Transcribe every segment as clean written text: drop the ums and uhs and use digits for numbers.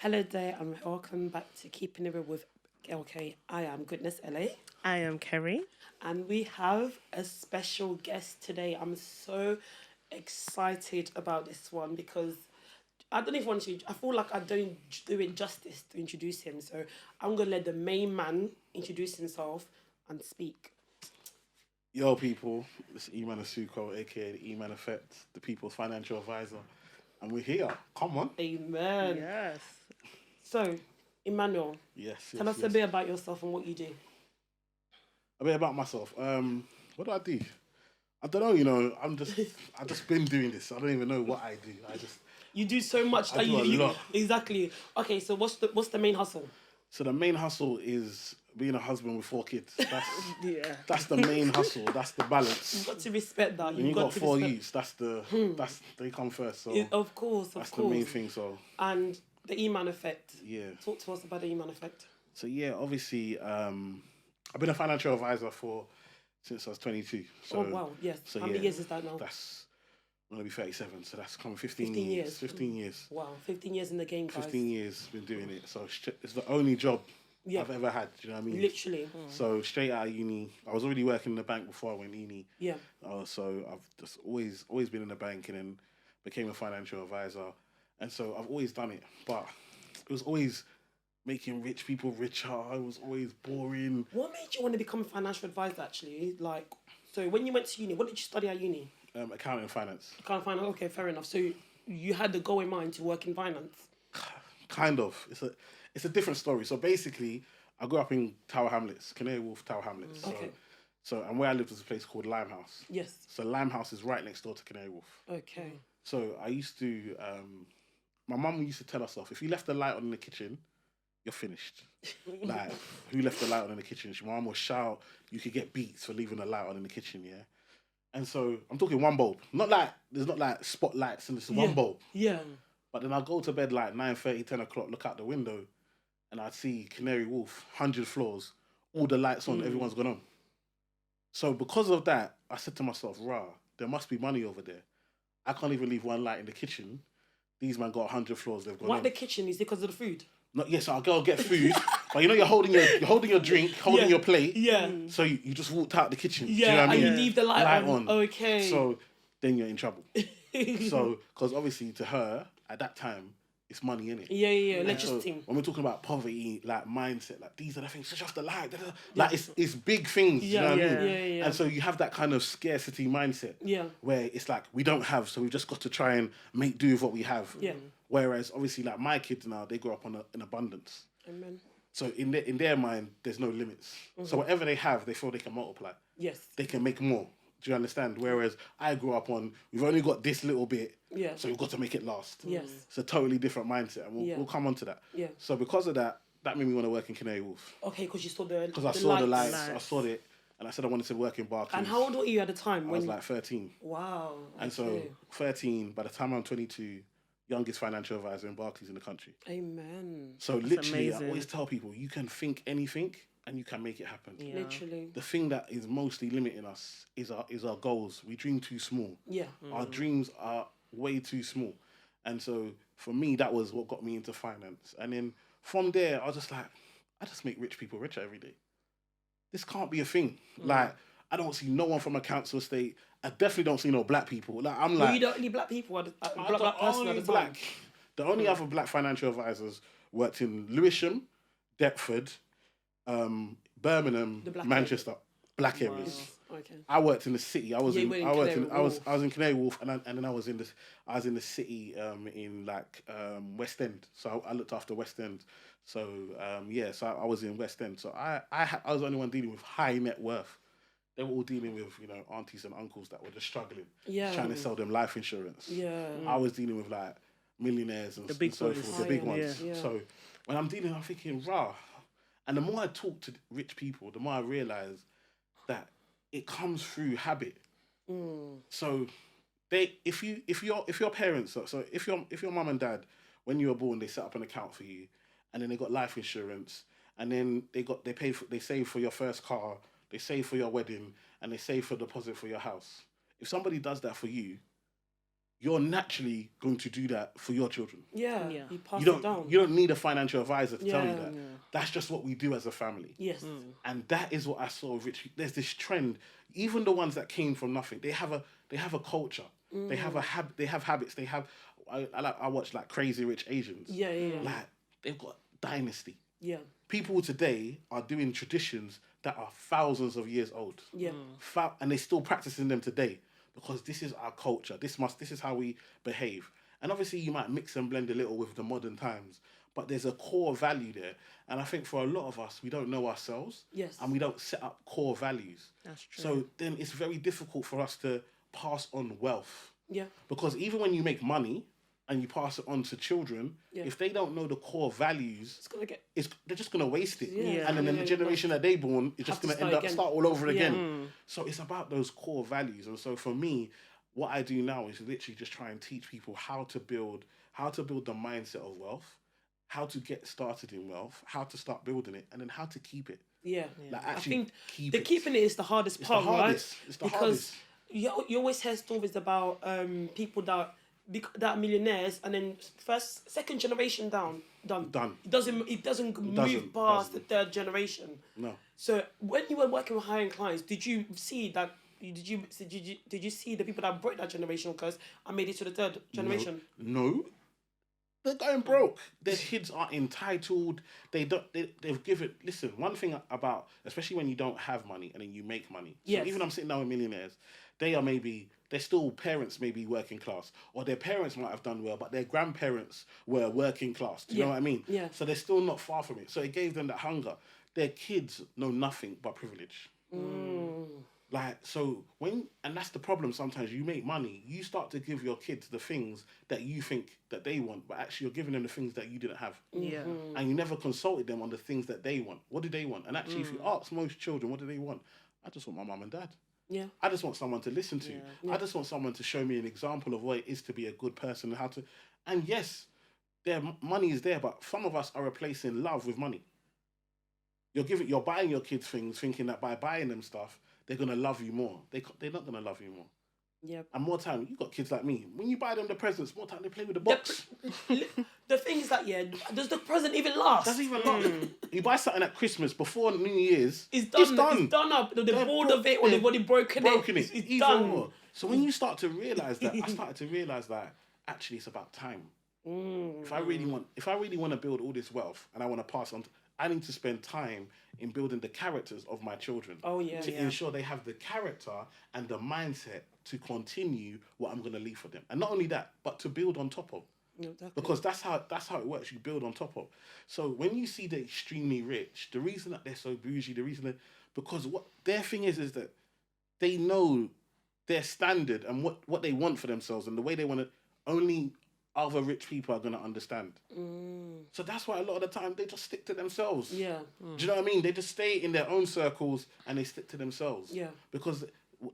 Hello there, and welcome back to Keeping It Real with LK. I am Goodness LA, I am Kerry. and we have a special guest today. I'm so excited about this one because I don't even want to. I feel like I don't do it justice to introduce him. So I'm gonna let the main man introduce himself and speak. Yo, people, it's Emmanuel Asuquo, aka the E-Man Effect, the people's financial advisor. And we're here. Come on. Amen. Yes. So, Emmanuel, Yes, tell yes, us a yes. bit about yourself and what you do. A bit about myself. What do I do? I don't know, I just been doing this. I don't even know what I do. You do so much I that do a you lot. exactly. Okay, so what's the main hustle? So the main hustle is being a husband with 4 kids. Yeah. That's the main hustle. That's the You've balance. got to respect that. When You've you got got to four respect. youths, they come first. So Of course, of that's the course. main thing. So And the E-Man effect. yeah. Talk to us about the E-Man effect. So yeah, obviously, I've been a financial advisor for since I was 22. Oh wow, yes. So How many yeah, years is that now? that's I'm gonna be 37. So that's come 15 15 years. years. 15 years. Wow, 15 years in the game, guys. 15 years been doing it. So it's the only job Yeah, I've ever had. Do you know what I mean? literally. So straight out of uni, I was already working in the bank before I went uni. Yeah. So I've just always been in the bank and then became a financial advisor, and so I've always done it. But it was always making rich people richer. I was always boring. What made you want to become a financial advisor? Actually, like, so when you went to uni, what did you study at uni? Accounting and finance. Can't find. Okay, fair enough. So you had the goal in mind to work in finance. Kind of. It's a different story. So basically, I grew up in Tower Hamlets, Canary Wharf, Tower Hamlets. Okay. So and where I lived was a place called Limehouse. Yes. So Limehouse is right next door to Canary Wharf. Okay. So I used to. My mum used to tell us off if you left the light on in the kitchen, you're finished. Like who left the light on in the kitchen? My mum would shout. You could get beats for leaving the light on in the kitchen. Yeah. And so I'm talking one bulb. Not like there's not like spotlights and it's one bulb. Yeah. But then I'll go to bed like 9:30, 10 o'clock, look out the window, and I'd see Canary Wharf, 100 floors, all the lights on, everyone's gone home. So because of that, I said to myself, rah, there must be money over there. I can't even leave one light in the kitchen. These man got 100 floors, they've gone Why home. the kitchen? Is it because of the food? Not yes, I'll go get food. But you know you're holding your drink, holding Yeah. your plate. Yeah. So you just walked out the kitchen. Do you Yeah, know what I and mean? you leave the light on. Okay. So then you're in trouble. So, because obviously to her, at that time, it's money in it. yeah. And so Legislating. when we're talking about poverty, like mindset, like these are the things, switch off the light. Like it's big things. Yeah, you know what I mean? yeah. And so you have that kind of scarcity mindset. Yeah. Where it's like we don't have, so we've just got to try and make do with what we have. Yeah. Whereas obviously like my kids now, they grow up in abundance. Amen. So in their mind, there's no limits. So whatever they have, they feel they can multiply. Yes. They can make more. Do you understand? Whereas I grew up on, we've only got this little bit, Yeah. so we've got to make it last. Yes. It's a totally different mindset, and we'll come on to that. Yeah. So because of that, that made me want to work in Canary Wharf. Okay, because you saw the Because I saw the lights, I saw it, and I said I wanted to work in Barclays. And how old were you at the time? I was like 13. Wow. And so 13, by the time I'm 22, youngest financial advisor in Barclays in the country. Amen. So literally, I amazing. always tell people, you can think anything, and you can make it happen. Yeah. Literally. The thing that is mostly limiting us is our goals. We dream too small. Yeah. Our dreams are way too small. And so for me, that was what got me into finance. And then from there, I was just like, I just make rich people richer every day. This can't be a thing. Like, I don't see no one from a council estate. I definitely don't see no black people. Like, I'm Were like, you the only black people at the I'm black the person at only the time? black. The only other black financial advisors worked in Lewisham, Deptford, Birmingham, The black Manchester, black areas. Okay. I worked in the city. I was Yeah, in. you were in I worked Canary in. I was. Wharf. I was in Canary Wharf, and then I was in this. I was in the city, in like West End. So I looked after West End. So yeah. So I was in West End. So I was the only one dealing with high net worth. They were all dealing with aunties and uncles that were just struggling, Yeah. trying to sell them life insurance. Yeah. I was dealing with like millionaires and, The big and so boys. forth, the Oh, big yeah, ones. yeah. So when I'm dealing, I'm thinking, rah. And the more I talk to rich people, the more I realize that it comes through habit. So if your parents, so if your mum and dad, when you were born, they set up an account for you, and then they got life insurance, and then they save for your first car, they save for your wedding, and they save for deposit for your house. If somebody does that for you, you're naturally going to do that for your children. Yeah. Yeah. You pass You it down. don't need a financial advisor to tell you Yeah. that. That's just what we do as a family. Yes. And that is what I saw with rich. There's this trend. Even the ones that came from nothing, they have a culture. They have they have habits. They have. I watch like Crazy Rich Asians. Yeah, yeah, yeah. Like they've got dynasty. Yeah. People today are doing traditions that are thousands of years old. Yeah. And they're still practicing them today because this is our culture. This is how we behave. And obviously you might mix and blend a little with the modern times, but there's a core value there. And I think for a lot of us, we don't know ourselves. Yes. And we don't set up core values. That's true. So then it's very difficult for us to pass on wealth. Yeah. Because even when you make money and you pass it on to children, if they don't know the core values, It's gonna get. they're just going to waste it. Yeah. And then the generation that they born is just to going to start end up again. start all over Yeah. again. So it's about those core values. And so for me, what I do now is literally just try and teach people how to build the mindset of wealth, how to get started in wealth, how to start building it, and then how to keep it. Yeah. Like I actually think keep the it. keeping it is the hardest It's part, the hardest. right? It's the Because hardest. you always hear stories about people that are millionaires and then second generation done. It doesn't move past the third generation. No. So when you were working with high-end clients, did you see that? Did you see the people that broke that generational curse and made it to the third generation? No. They're going broke. Their kids are entitled. They've given. Listen, one thing about, especially when you don't have money and then you make money. So Yes. even I'm sitting down with millionaires, they're still parents, maybe working class, or their parents might have done well, but their grandparents were working class. Do you know what I mean? Yeah. So they're still not far from it. So it gave them that hunger. Their kids know nothing but privilege. Like, so and that's the problem sometimes, you make money, you start to give your kids the things that you think that they want, but actually you're giving them the things that you didn't have. Yeah. And you never consulted them on the things that they want. What do they want? And actually, if you ask most children, what do they want? I just want my mum and dad. Yeah. I just want someone to listen to. Yeah. I just want someone to show me an example of what it is to be a good person and how to. And yes, their money is there, but some of us are replacing love with money. You're buying your kids things, thinking that by buying them stuff, they're gonna love you more. They're not gonna love you more. Yep. And more time, you got kids like me. When you buy them the presents, more time they play with the box. The thing is that does the present even last? Doesn't even last. You buy something at Christmas before New Year's, It's done. It's done up. They're bored of it, or they've already broken it. It's Even done. more. So when you start to realize that, I started to realize that actually it's about time. If I really want to build all this wealth and I want to pass on, I need to spend time in building the characters of my children. Oh, yeah, to yeah. ensure they have the character and the mindset to continue what I'm going to leave for them, and not only that, but to build on top of. Exactly. Because that's how it works. You build on top of. So when you see the extremely rich, the reason that they're so bougie, because what their thing is that they know their standard and what they want for themselves and the way they want it. Only other rich people are going to understand. So that's why a lot of the time they just stick to themselves. Yeah. Do you know what I mean? They just stay in their own circles and they stick to themselves. Yeah. Because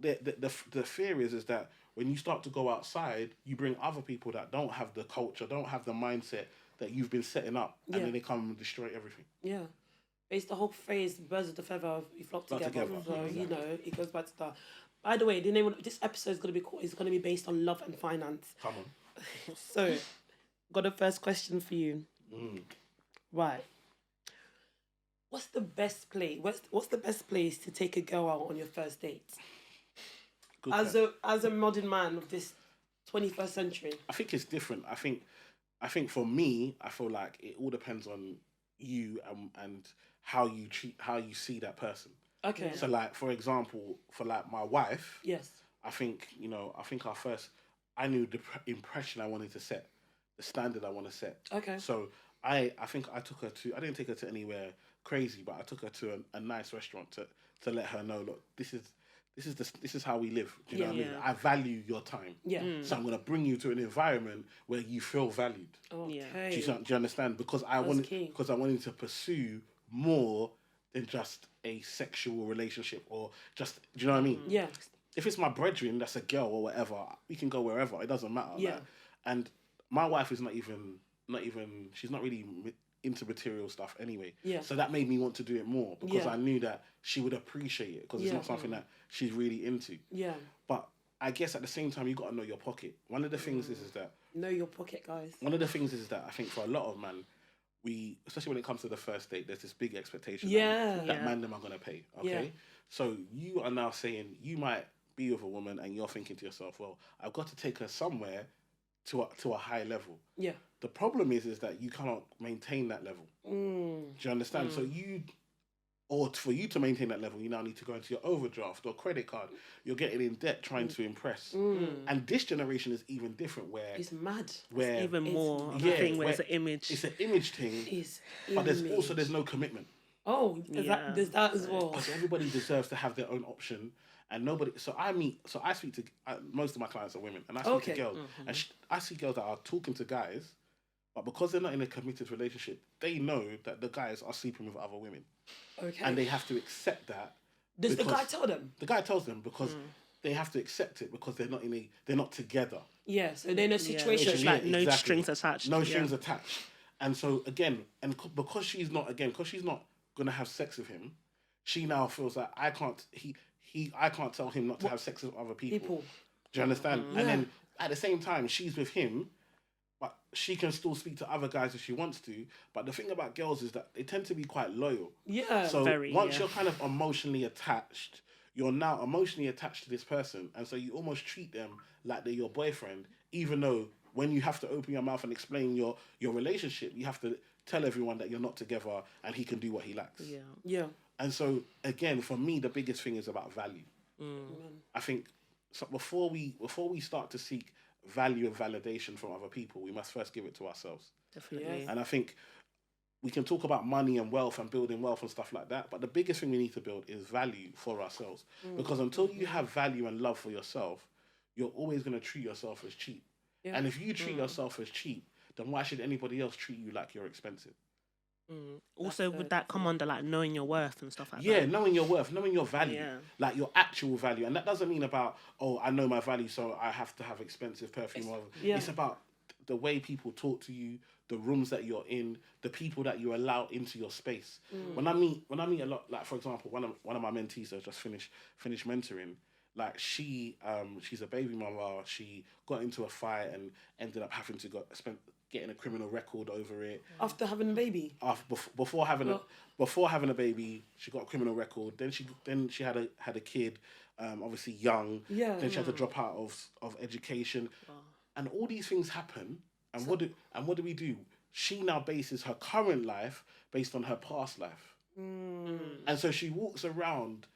the fear is that when you start to go outside, you bring other people that don't have the culture, don't have the mindset that you've been setting up, and Yeah. then they come and destroy everything. Yeah. It's the whole phrase, birds of the feather, you flock together. So, it goes back to that. By the way, the name of this episode is going to be based on love and finance. Come on. So, got a first question for you. Right. What's the best place? What's the best place to take a girl out on your first date? Good As a modern man of this 21st century. I think it's different. I think for me, I feel like it all depends on you and how you see that person. Okay. So like, for example, for like my wife, Yes. I think I knew the impression I wanted to set, the standard I want to set. Okay. So I think I didn't take her to anywhere crazy, but I took her to a nice restaurant to let her know, look, this is how we live. Do you know what I mean? I value your time. Yeah. So I'm gonna bring you to an environment where you feel valued. Okay. Do you understand? Because I wanted to pursue more than just a sexual relationship or just, do you know what I mean? Yeah. If it's my brethren, that's a girl or whatever, we can go wherever. It doesn't matter. Yeah. Like, and my wife is not even. She's not really into material stuff anyway. Yeah. So that made me want to do it more because Yeah. I knew that she would appreciate it because it's not something that she's really into. Yeah. But I guess at the same time you got to know your pocket. One of the things is that Know your pocket, guys. one of the things is that I think for a lot of man, we, especially when it comes to the first date, there's this big expectation Yeah. that man them are gonna pay. Okay, Yeah. so you are now saying you might be with a woman and you're thinking to yourself, well, I've got to take her somewhere to a high level. Yeah. The problem is that you cannot maintain that level. Do you understand? So for you to maintain that level, you now need to go into your overdraft or credit card. You're getting in debt trying to impress. And this generation is even different, where It's mad. where Even more of yeah, a thing where where it's an image. it's an image thing, It's but there's no commitment. Oh, Yeah. there's that as well. Because everybody deserves to have their own option, and nobody. So I speak to most of my clients are women, and I speak to girls, and I see girls that are talking to guys, but because they're not in a committed relationship, they know that the guys are sleeping with other women, Okay. and they have to accept that. Does the guy because- tell them? The guy tells them because they have to accept it because they're not together. Yeah. So they're in a Yeah, situation. it's like Yeah, no exactly. strings attached. No Yeah. strings attached. And so again, because she's not gonna have sex with him, she now feels like I can't tell him not to have sex with other people. Do you understand? Yeah. And then at the same time, she's with him, but she can still speak to other guys if she wants to. But the thing about girls is that they tend to be quite loyal. Yeah. So Very, once yeah. you're kind of emotionally attached, you're now emotionally attached to this person, and so you almost treat them like they're your boyfriend, even though when you have to open your mouth and explain your relationship, you have to tell everyone that you're not together and he can do what he likes. Yeah. Yeah. And so again, for me, the biggest thing is about value. I think so before we start to seek value and validation from other people, we must first give it to ourselves. Definitely. And I think we can talk about money and wealth and building wealth and stuff like that, but the biggest thing we need to build is value for ourselves. Because until you have value and love for yourself, you're always going to treat yourself as cheap. Yeah. And if you treat yourself as cheap, then why should anybody else treat you like you're expensive? Also, would that come under like knowing your worth and stuff like Yeah, that? knowing your worth, knowing your value, Yeah. like your actual value. And that doesn't mean about, oh, I know my value, so I have to have expensive perfume. Yeah. It's about the way people talk to you, the rooms that you're in, the people that you allow into your space. When I meet a lot, like for example, one of my mentees that just finished mentoring, like she's a baby mama. She got into a fight and ended up having to getting a criminal record over it. After having a baby. Before having a baby, she got a criminal record. Then she had a kid, obviously young. Yeah. Then she had to drop out of education, and all these things happen. And what do we do? She now bases her current life based on her past life, and so she walks around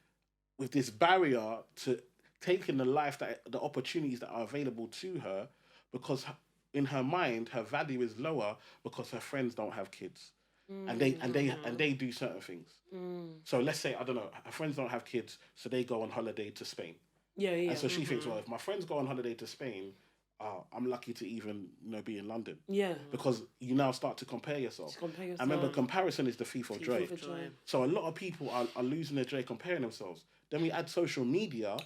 with this barrier to taking the opportunities that are available to her, because in her mind her value is lower because her friends don't have kids, and they do certain things. So let's say, I don't know, her friends don't have kids, so they go on holiday to Spain. Yeah. And so she thinks, well, if my friends go on holiday to Spain, I'm lucky to even be in London. Yeah. Because you now start to compare yourself. I remember comparison is the thief of joy. So a lot of people are losing their joy comparing themselves. Then we add social media.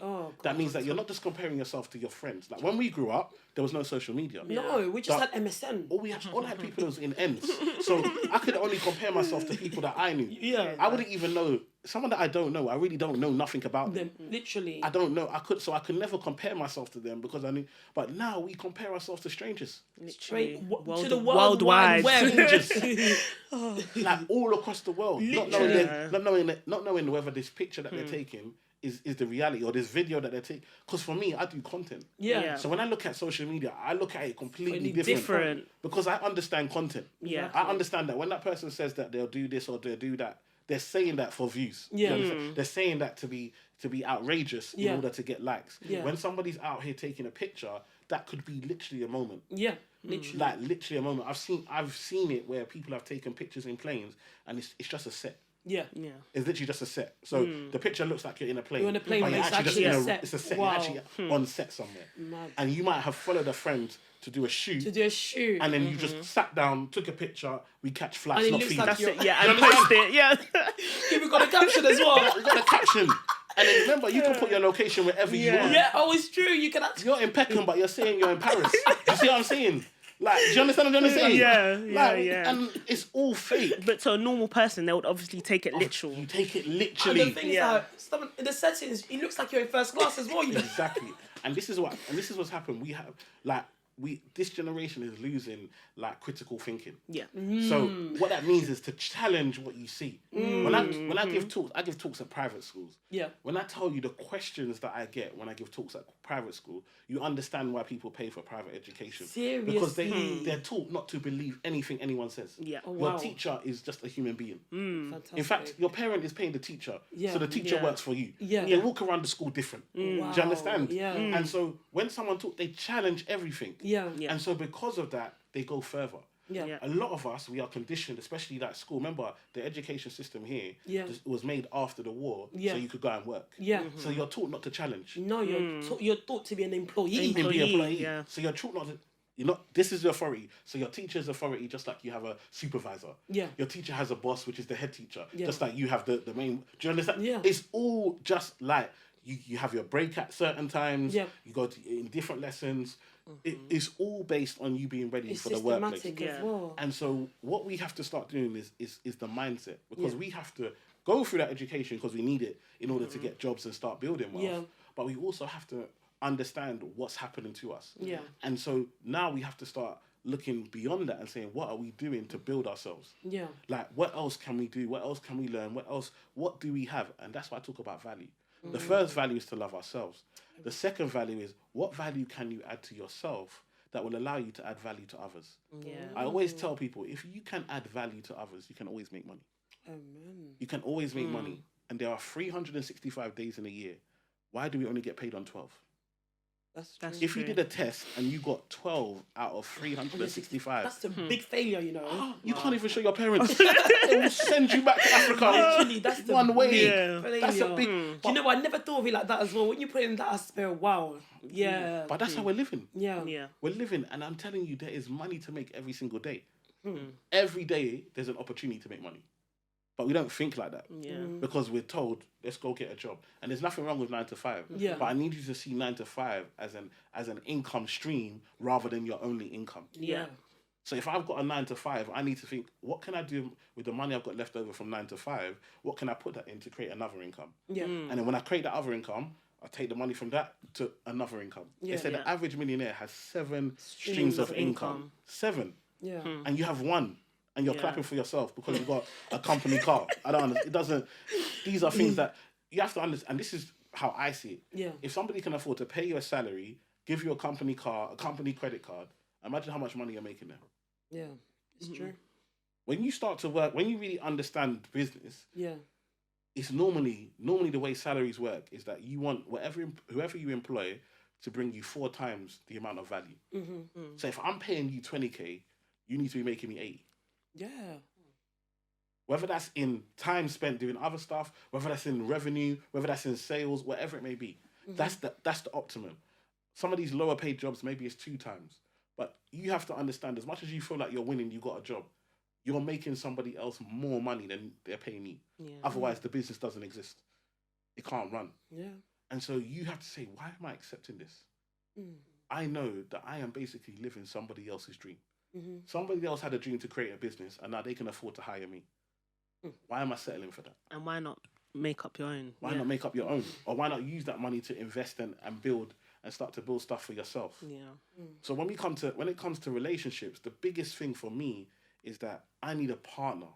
That means that you're not just comparing yourself to your friends. Like when we grew up, there was no social media. No, we just had MSN. All I had people was in ends. So I could only compare myself to people that I knew. Yeah. I wouldn't even know someone that I don't know. I really don't know nothing about them. Literally. I don't know. I could never compare myself to them because I knew. But now we compare ourselves to strangers. Straight World- to the worldwide. Like all across the world, not knowing whether this picture that they're taking is the reality, or this video that they're taking. Because for me, I do content. Yeah. So when I look at social media, I look at it completely different. because I understand content. Yeah. I understand that when that person says that they'll do this or they'll do that, they're saying that for views. Yeah. You understand? They're saying that to be outrageous in order to get likes. Yeah. When somebody's out here taking a picture, that could be literally a moment. Yeah. Literally. Like literally a moment. I've seen it where people have taken pictures in planes and it's just a set. Yeah. Yeah. It's literally just a set. So the picture looks like you're in a plane. You're in a plane, but but you're it's actually actually just a in set. It's a set. Wow. You're actually on set somewhere. Mad. And you might have followed a friend to do a shoot. To do a shoot. And then you just sat down, took a picture. We catch flights, And it not looks feeders. like That's it. Yeah. And post it. Yeah. You've got a caption as well. You got a caption. And then remember, you can put your location wherever you want. Yeah, it's true. You can actually. You're in Peckham, but you're saying you're in Paris. You see what I'm saying? Like, do you understand what I'm saying? Yeah. And it's all fake. But to a normal person, they would obviously take it literal. You take it And literally. the thing is Yeah. that in the settings, it looks like you're in first class as well. You know? Exactly. And this is what's happened. We have this generation is losing like critical thinking. Yeah. So what that means is to challenge what you see. When I give talks, I give talks at private schools. Yeah. When I tell you the questions that I get when I give talks at private school, you understand why people pay for private education. Seriously? Because they're taught not to believe anything anyone says. Yeah. Oh, Your wow. teacher is just a human being. Fantastic. In fact, your parent is paying the teacher, Yeah. so the teacher Yeah. works for you. Yeah. They walk around the school different. Wow. Do you understand? Yeah. And so when someone talks, they challenge everything. Yeah. Yeah. And so because of that, they go further. Yeah. A lot of us, we are conditioned, especially that school. Remember, the education system here Yeah. was made after the war, Yeah. so you could go and work. Yeah. So you're taught not to challenge. No, you're taught to be an employee. And be an Employee, employee. yeah. So you're taught not to. You're not. This is your authority. So your teacher's authority, just like you have a supervisor. Yeah. Your teacher has a boss, which is the head teacher. Yeah. Just like you have the main. Do you understand? Yeah. It's all just like you have your break at certain times. Yeah. You go to in different lessons. It's all based on you being ready It's for the workplace. systematic as Yeah. well. And so what we have to start doing is the mindset, because we have to go through that education because we need it in order to get jobs and start building wealth. Yeah. But we also have to understand what's happening to us. Yeah. And so now we have to start looking beyond that and saying, what are we doing to build ourselves? Yeah. Like, what else can we do? What else can we learn? What do we have? And that's why I talk about value. The first value is to love ourselves. The second value is, what value can you add to yourself that will allow you to add value to others? Yeah. I always tell people, if you can add value to others, you can always make money. Amen. You can always make money. And there are 365 days in a year. Why do we only get paid on 12? That's If you did a test and you got 12 out of 365, That's a big failure, you know. you can't even show your parents. They will send you back to Africa. Literally, that's the one way. Yeah. That's a failure. big. Do you know what? I never thought of it like that as well. When you put it in that aspect, wow. Yeah. But that's how we're living. Yeah. Yeah. We're living, and I'm telling you, there is money to make every single day. Every day, there's an opportunity to make money. But we don't think like that. Yeah. Because we're told, let's go get a job. And there's nothing wrong with 9 to 5. Yeah. But I need you to see 9 to 5 as an income stream rather than your only income. Yeah. So if I've got a 9 to 5, I need to think, what can I do with the money I've got left over from 9 to 5? What can I put that in to create another income? Yeah. And then when I create that other income, I take the money from that to another income. Yeah. They said Yeah. the average millionaire has 7 streams of income. 7. Yeah. And you have one. And you're clapping for yourself because you've got a company car. I don't understand. It doesn't. These are things that you have to understand. And this is how I see it. Yeah. If somebody can afford to pay you a salary, give you a company car, a company credit card, imagine how much money you're making there. Yeah. It's true. When you start to work, when you really understand business, Yeah. it's normally the way salaries work is that you want whoever you employ to bring you 4 times the amount of value. So if I'm paying you 20k, you need to be making me 80. Yeah. Whether that's in time spent doing other stuff, whether that's in revenue, whether that's in sales, whatever it may be. That's the optimum. Some of these lower paid jobs, maybe it's 2 times. But you have to understand, as much as you feel like you're winning, you got a job, you're making somebody else more money than they're paying you. Yeah. Otherwise, the business doesn't exist. It can't run. Yeah. And so you have to say, why am I accepting this? I know that I am basically living somebody else's dream. Somebody else had a dream to create a business, and now they can afford to hire me. Why am I settling for that? And why not make up your own? Why not make up your own? Or why not use that money to invest and build and start to build stuff for yourself? Yeah. So when it comes to relationships, the biggest thing for me is that I need a partner.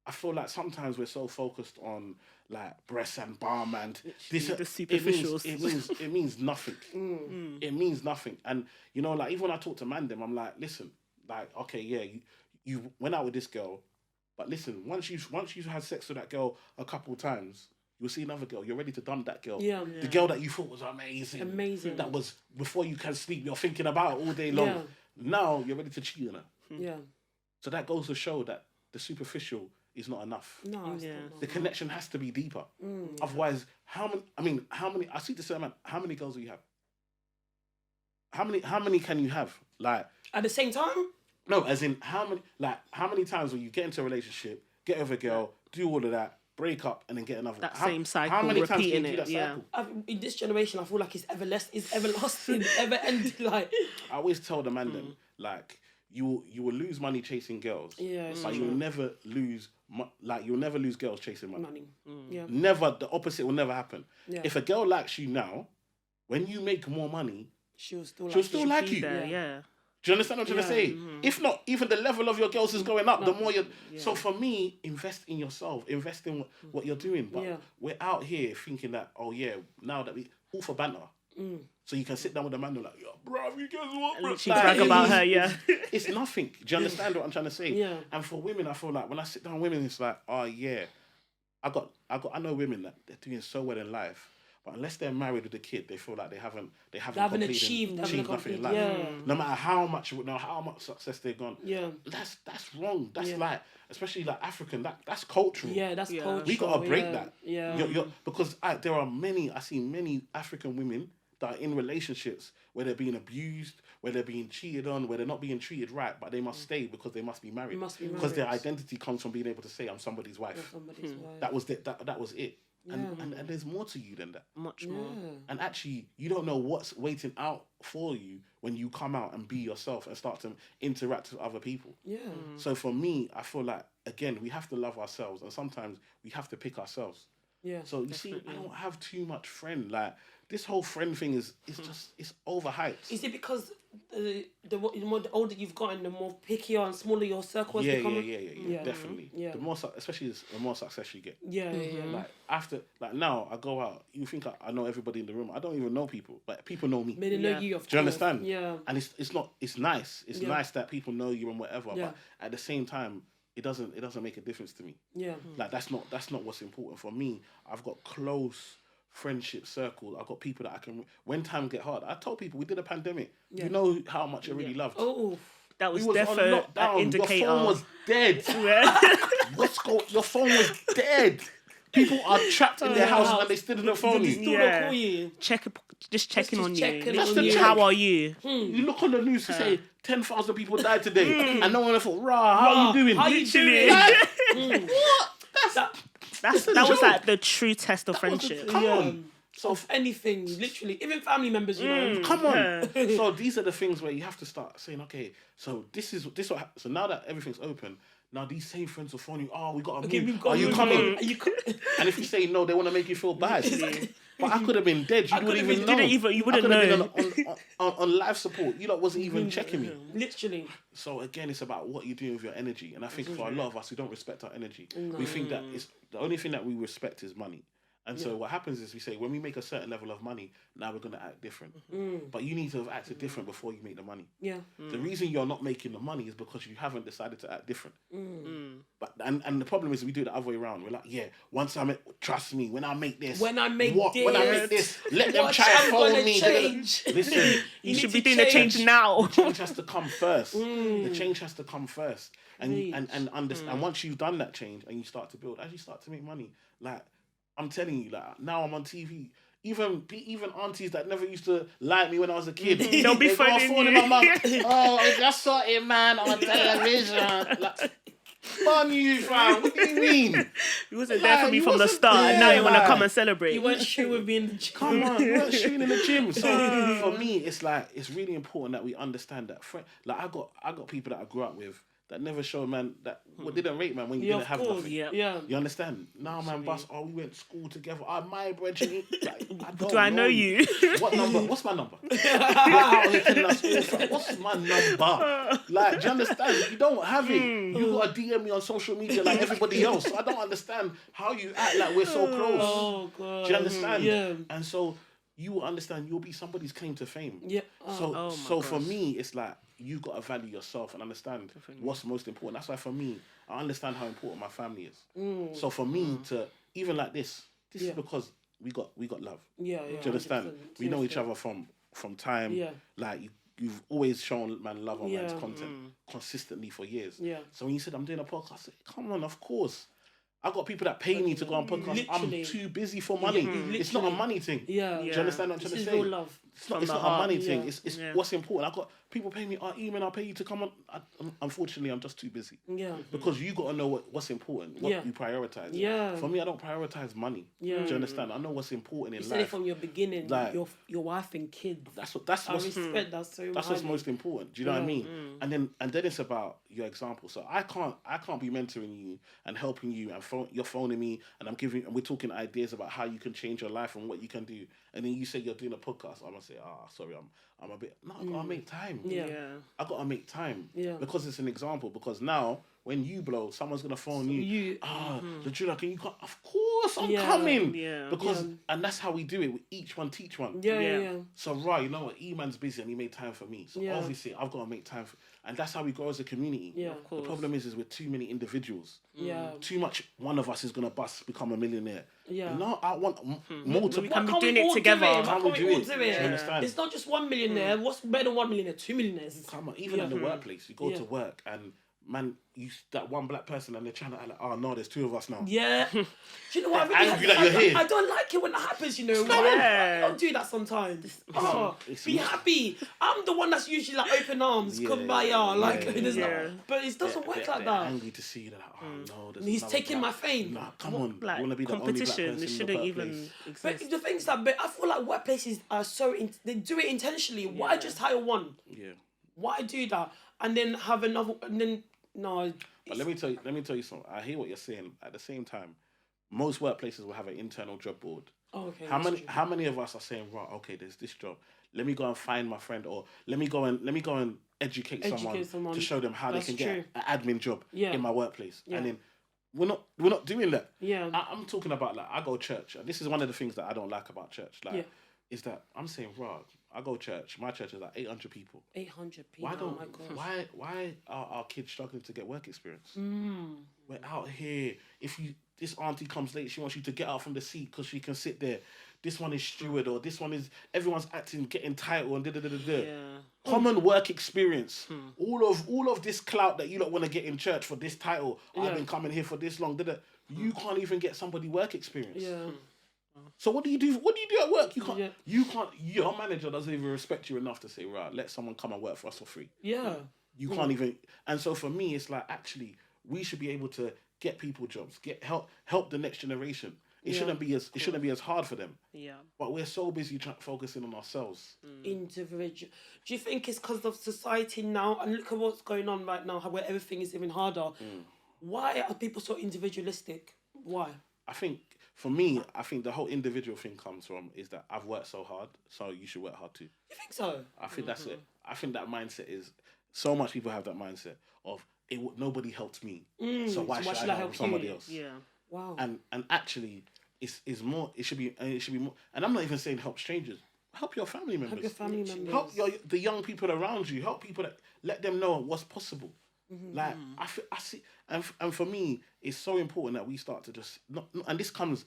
I feel like sometimes we're so focused on like breasts and bum and this. The superficials. It means nothing. It means nothing. And you know, like even when I talk to Mandem, I'm like, listen, like okay, yeah, you went out with this girl, but listen, once you've had sex with that girl a couple times, you'll see another girl. You're ready to dump that girl. Yeah. The girl that you thought was amazing. Amazing. That was before you can sleep. You're thinking about it all day long. Yeah. Now you're ready to cheat on her. Yeah. So that goes to show that the superficial is not enough. No. It's Yeah. not. The connection has to be deeper. Otherwise, how many? I see the same man. How many girls do you have? How many can you have? Like, At the same time. no, as in how many times will you get into a relationship, get with a girl, do all of that, break up, and then get another. That same cycle, How many times can you repeating do it, that yeah. cycle? In this generation, I feel like it's everlasting, ever ending. Like, I always tell the man them, like, you will lose money chasing girls, but you'll never lose you'll never lose girls chasing money. Yeah. Never. The opposite will never happen. Yeah. If a girl likes you now, when you make more money, She'll still like you. There, yeah. Do you understand what I'm trying to say? If not, even the level of your girls is going up. The more you're. Yeah. So for me, invest in yourself. Invest in what you're doing. But we're out here thinking that, oh yeah, now that we all for banter. So you can sit down with a man and like, yo, bro, you guys what? And literally brag about her, yeah. It's nothing. Do you understand what I'm trying to say? Yeah. And for women, I feel like when I sit down with women, it's like, oh yeah, I know women that they're doing so well in life. But unless they're married with a kid, they feel like they haven't achieved nothing in life. Yeah. No matter how much success they've gone. Yeah. That's wrong. That's like, especially like African. That's cultural. Yeah, that's cultural. We gotta break that. Yeah. Because I see many African women that are in relationships where they're being abused, where they're being cheated on, where they're not being treated right, but they must stay because they must be married. Because their identity comes from being able to say, I'm somebody's wife. That was it. And there's more to you than that. Much more. And actually, you don't know what's waiting out for you when you come out and be yourself and start to interact with other people. Yeah. So for me, I feel like, again, we have to love ourselves, and sometimes we have to pick ourselves. Yeah. So you see, I don't have too much friend. Like, this whole friend thing is it's overhyped. Is it because the more the older you've gotten, the more pickier and smaller your circle has become? Yeah, definitely. Yeah. The more, especially the more success you get. Yeah. Like after, like now, I go out. You think I know everybody in the room? I don't even know people, but people know me. They know you. Of Do you understand? Yeah. And it's not. It's nice. It's nice that people know you and whatever. Yeah. But at the same time, it doesn't make a difference to me. Yeah. Like that's not what's important for me. I've got close friendship circle. I've got people that I can, when times get hard. I told people we did a pandemic. You know how much I really loved. Oh, that was on definitely an lockdown. indicator. Your phone was dead. Your phone was dead. People are trapped in their house and they still didn't phone you. Still don't call you. Just checking on you. Just to check. How are you? You look on the news to say 10,000 people died today, and no one thought, how you doing? How you doing? What? That was like the true test of friendship. Come on. So of anything, literally, even family members, you know. Come on. So these are the things where you have to start saying, okay, so so now that everything's open, now these same friends will phone you, oh, we got to move. Are you coming? And if you say no, they want to make you feel bad. But I could have been dead. You wouldn't even know. You wouldn't know. I could have been on life support. You lot wasn't even checking me. Literally. So again, it's about what you're doing with your energy. And I think for a lot of us, we don't respect our energy. We think that it's the only thing that we respect is money. And so what happens is we say, when we make a certain level of money, now we're going to act different. But you need to have acted different before you make the money. Yeah. The reason you're not making the money is because you haven't decided to act different. But and the problem is we do it the other way around. We're like, yeah, once trust me, when I make this, when I make this, let them try to phone me. Listen, you should be doing the change now. The change has to come first. The change has to come first. And understand. And once you've done that change and you start to build, as you start to make money, like, I'm telling you, like, now I'm on TV. Even aunties that never used to like me when I was a kid. They'll be phoning you. My mum. Oh, I just saw it, man, on television. Like, fun you, fam. What do you mean? You wasn't there for me from the start, and now you want to come and celebrate. You weren't shooting with me in the gym. Come on, you weren't shooting in the gym. So for me, it's like, it's really important that we understand that. Like, I got people that I grew up with that never showed man that didn't rate man when you didn't have nothing. Yeah. You understand? Now man, we went to school together. My brethren, like, Do I know you? What number? What's my number? What's my number? Like, do you understand? You don't have it. You gotta DM me on social media like everybody else. So I don't understand how you act like we're so close. Oh God. Do you understand? Yeah. And so you will understand you'll be somebody's claim to fame. Yeah. So for me, it's like, you got to value yourself and understand what's most important. That's why for me, I understand how important my family is. So for me to, even like this is because we got love. Yeah. Do you understand? We know each other from time. Yeah. Like you've always shown man love on man's content consistently for years. Yeah. So when you said I'm doing a podcast, I said, come on, of course. I got people that pay me to go on podcasts. I'm too busy for money. It's not a money thing. Yeah. Do you understand what I'm trying to say? Real love. It's not a money thing. It's what's important. I got people pay me, Eman, I'll pay you to come on. Unfortunately, I'm just too busy. Yeah. Because you got to know what's important, what Yeah. you prioritize. Yeah. For me, I don't prioritize money. Yeah. Do you understand? I know what's important in You life. said it from your beginning, Like, your wife and kids. That's I what's respect that so much. that's what's most important. Do you know what I mean? And then it's about your example. So I can't be mentoring you and helping you, and you're phoning me and we're talking ideas about how you can change your life and what you can do. And then you say you're doing a podcast. I'm gonna say, sorry, I'm a bit. No, I gotta make time. Yeah. I gotta make time. Yeah. Because it's an example. Because now when you blow, someone's gonna phone you. The Judah, can you come? Of course, I'm coming. Yeah. Because and that's how we do it. We each one teach one. Yeah. So right, you know what? E-man's busy and he made time for me. So obviously I've got to make time and that's how we grow as a community. Yeah. Of course. The problem is with too many individuals. Yeah. Too much. One of us is gonna become a millionaire. Yeah. No, I want multiple. We can be doing it together. Can't we all do it? Do you understand? It's not just 1 millionaire. What's better than 1 millionaire? 2 millionaires. Come on, even in the workplace, you go to work and man, that one black person and they're trying to act like, oh no, there's two of us now. Yeah. Do you know what? Angry that you're here. I don't like it when that happens, you know. Yeah. I don't do that sometimes. Be happy. I'm the one that's usually like open arms, kumbaya, but it doesn't work like they're that. angry to see that. Oh no, there's He's another taking black- my fame. Nah, come on. Like, you want to be the only black competition, person it in shouldn't the even workplace. But exist. the thing is that I feel like workplaces are they do it intentionally. Why just hire one? Yeah. Why do that and then have another? And then no. But let me tell you something. I hear what you're saying. At the same time, most workplaces will have an internal job board. Oh, okay. How many of us are saying, right, okay, there's this job. Let me go and find my friend, or let me go and educate someone to show them how they can get an admin job in my workplace. And then we're not doing that. Yeah. I'm talking about, like, I go to church, and this is one of the things that I don't like about church. Like, is that I'm saying, right, I go to church. My church is like 800 people. 800 people. Why are our kids struggling to get work experience? We're out here. This auntie comes late, she wants you to get out from the seat because she can sit there. This one is steward, or this one is everyone's acting, getting title and Common work experience. All of this clout that you don't want to get in church for this title. I've been coming here for this long. You can't even get somebody work experience. Yeah. So what do you do? What do you do at work? You can't. Your manager doesn't even respect you enough to say, right, let someone come and work for us for free. Yeah. You can't even. And so for me, it's like, actually, we should be able to get people jobs, help the next generation. It shouldn't be as hard for them. Yeah. But we're so busy focusing on ourselves. Individual. Do you think it's because of society now? And look at what's going on right now, where everything is even harder. Why are people so individualistic? Why? I think, for me, the whole individual thing comes from is that I've worked so hard, so you should work hard too. You think so? I think that's it. I think that mindset is, so much people have that mindset of, nobody helped me, so why should I help somebody else? Yeah. Wow. And actually, it's more. It should be more. And I'm not even saying help strangers. Help your family members. Help your family members. Help the young people around you. Help people that let them know what's possible. Like I see, and for me, it's so important that we start to just not. And this comes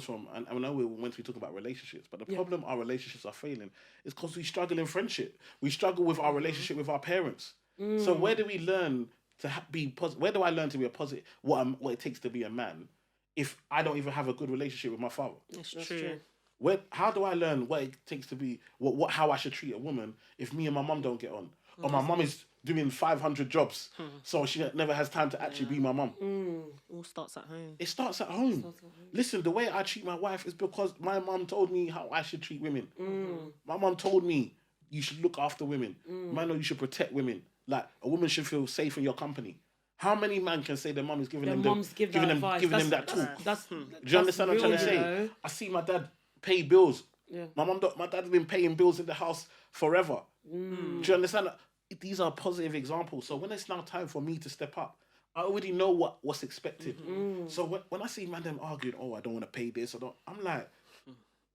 from. And I know once we talk about relationships, but the problem our relationships are failing is because we struggle in friendship. We struggle with our relationship with our parents. So where do we learn to be positive? Where do I learn to be a positive? What it takes to be a man, if I don't even have a good relationship with my father? That's true. How do I learn what it takes to be how I should treat a woman if me and my mum don't get on, or my mum is doing 500 jobs, so she never has time to actually be my mum? All starts at home. It starts at home. Listen, the way I treat my wife is because my mum told me how I should treat women. My mum told me you should look after women. Man, you should protect women. Like, a woman should feel safe in your company. How many men can say their mum is giving them that talk? Do you understand what I'm trying to say? I see my dad pay bills. Yeah. My dad's been paying bills in the house forever. Do you understand? These are positive examples. So when it's now time for me to step up, I already know what's expected. So when I see man them arguing, I don't want to pay this, I'm like,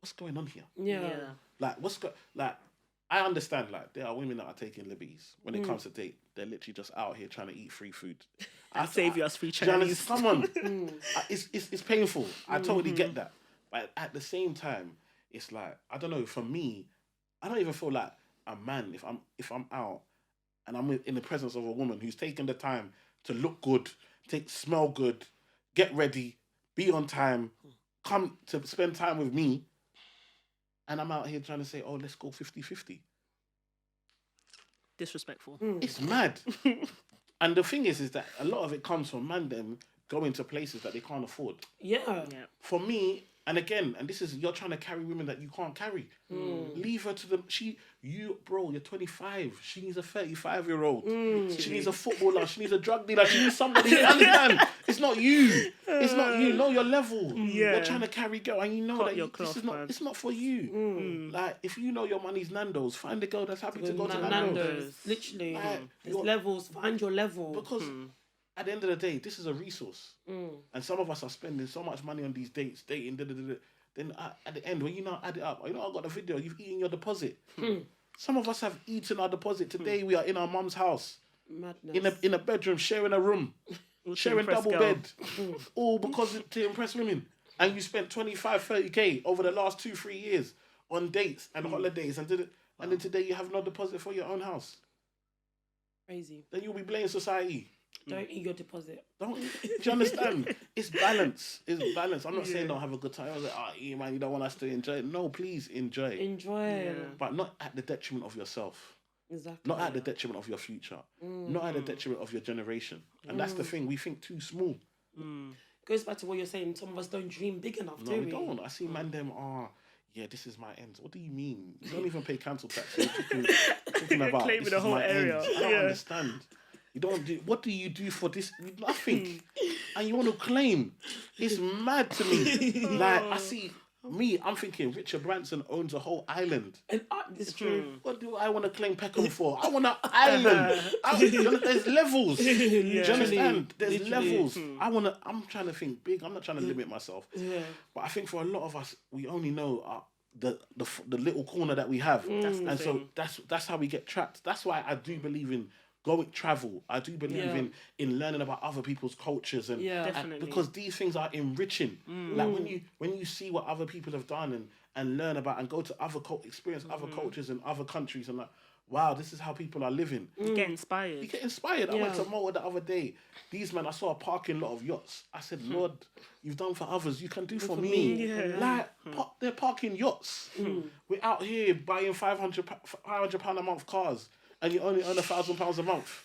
what's going on here? Yeah. Like, I understand, like, there are women that are taking liberties when it comes to date. They're literally just out here trying to eat free food. Save us free Chinese. Come on. It's painful. I totally get that. But at the same time, it's like, I don't know, for me, I don't even feel like a man if I'm out and I'm in the presence of a woman who's taking the time to look good, smell good, get ready, be on time, come to spend time with me, and I'm out here trying to say, let's go 50-50. disrespectful. It's mad. And the thing is that a lot of it comes from man them going to places that they can't afford. Yeah. Yeah. For me, and again, and this is, you're trying to carry women that you can't carry. Leave her to the you're 25. She needs a 35-year-old. She needs a footballer. She needs a drug dealer. She needs somebody. You understand? It's not you. It's not you. Know your level. Yeah. You're trying to carry girl, and you know Cut that your this is cloth, not. man. It's not for you. Like, if you know your money's Nando's, find a girl that's happy to go to Nando's. Literally. Like, There's levels. Find your level. because at the end of the day, this is a resource. And some of us are spending so much money on these dates, dating, then at the end, when you now add it up, I got the video, you've eaten your deposit. Some of us have eaten our deposit. Today we are in our mum's house, Madness. in a bedroom, sharing a room, sharing impress double girl. bed, all because to impress women. And you spent 25, 30K over the last 2-3 years on dates and holidays, and then today you have no deposit for your own house. Crazy. Then you'll be blaming society. Don't eat your deposit. Do you understand? It's balance. It's balance. I'm not saying don't have a good time. I was like, man, you don't want us to enjoy it. No, please enjoy. Enjoy. But not at the detriment of yourself. Exactly. Not at the detriment of your future. Not at the detriment of your generation. And that's the thing. We think too small. Goes back to what you're saying. Some of us don't dream big enough, No, do we we? don't. I see man them, this is my end. What do you mean? You don't even pay council tax. You're talking about claiming this the is whole my area. end. I don't understand. You don't do. What do you do for this? Nothing. And you want to claim? It's mad to me. Like, I see me. I'm thinking Richard Branson owns a whole island. And it's true. What do I want to claim Peckham for? I want an island. There's levels. Do you understand? There's Literally. levels. I'm trying to think big. I'm not trying to limit myself. Yeah. But I think for a lot of us, we only know the little corner that we have, and so that's how we get trapped. That's why I do believe in travel. I do believe in learning about other people's cultures and Definitely. because these things are enriching. Like when you see what other people have done and learn about and go to experience other cultures in other countries and like, wow, this is how people are living. You get inspired. You get inspired. I went to Malta the other day. These men, I saw a parking lot of yachts. I said, Lord, you've done for others, you can do for me. Yeah. Like, they're parking yachts. We're out here buying £500 a month cars, and you only earn £1,000 a month.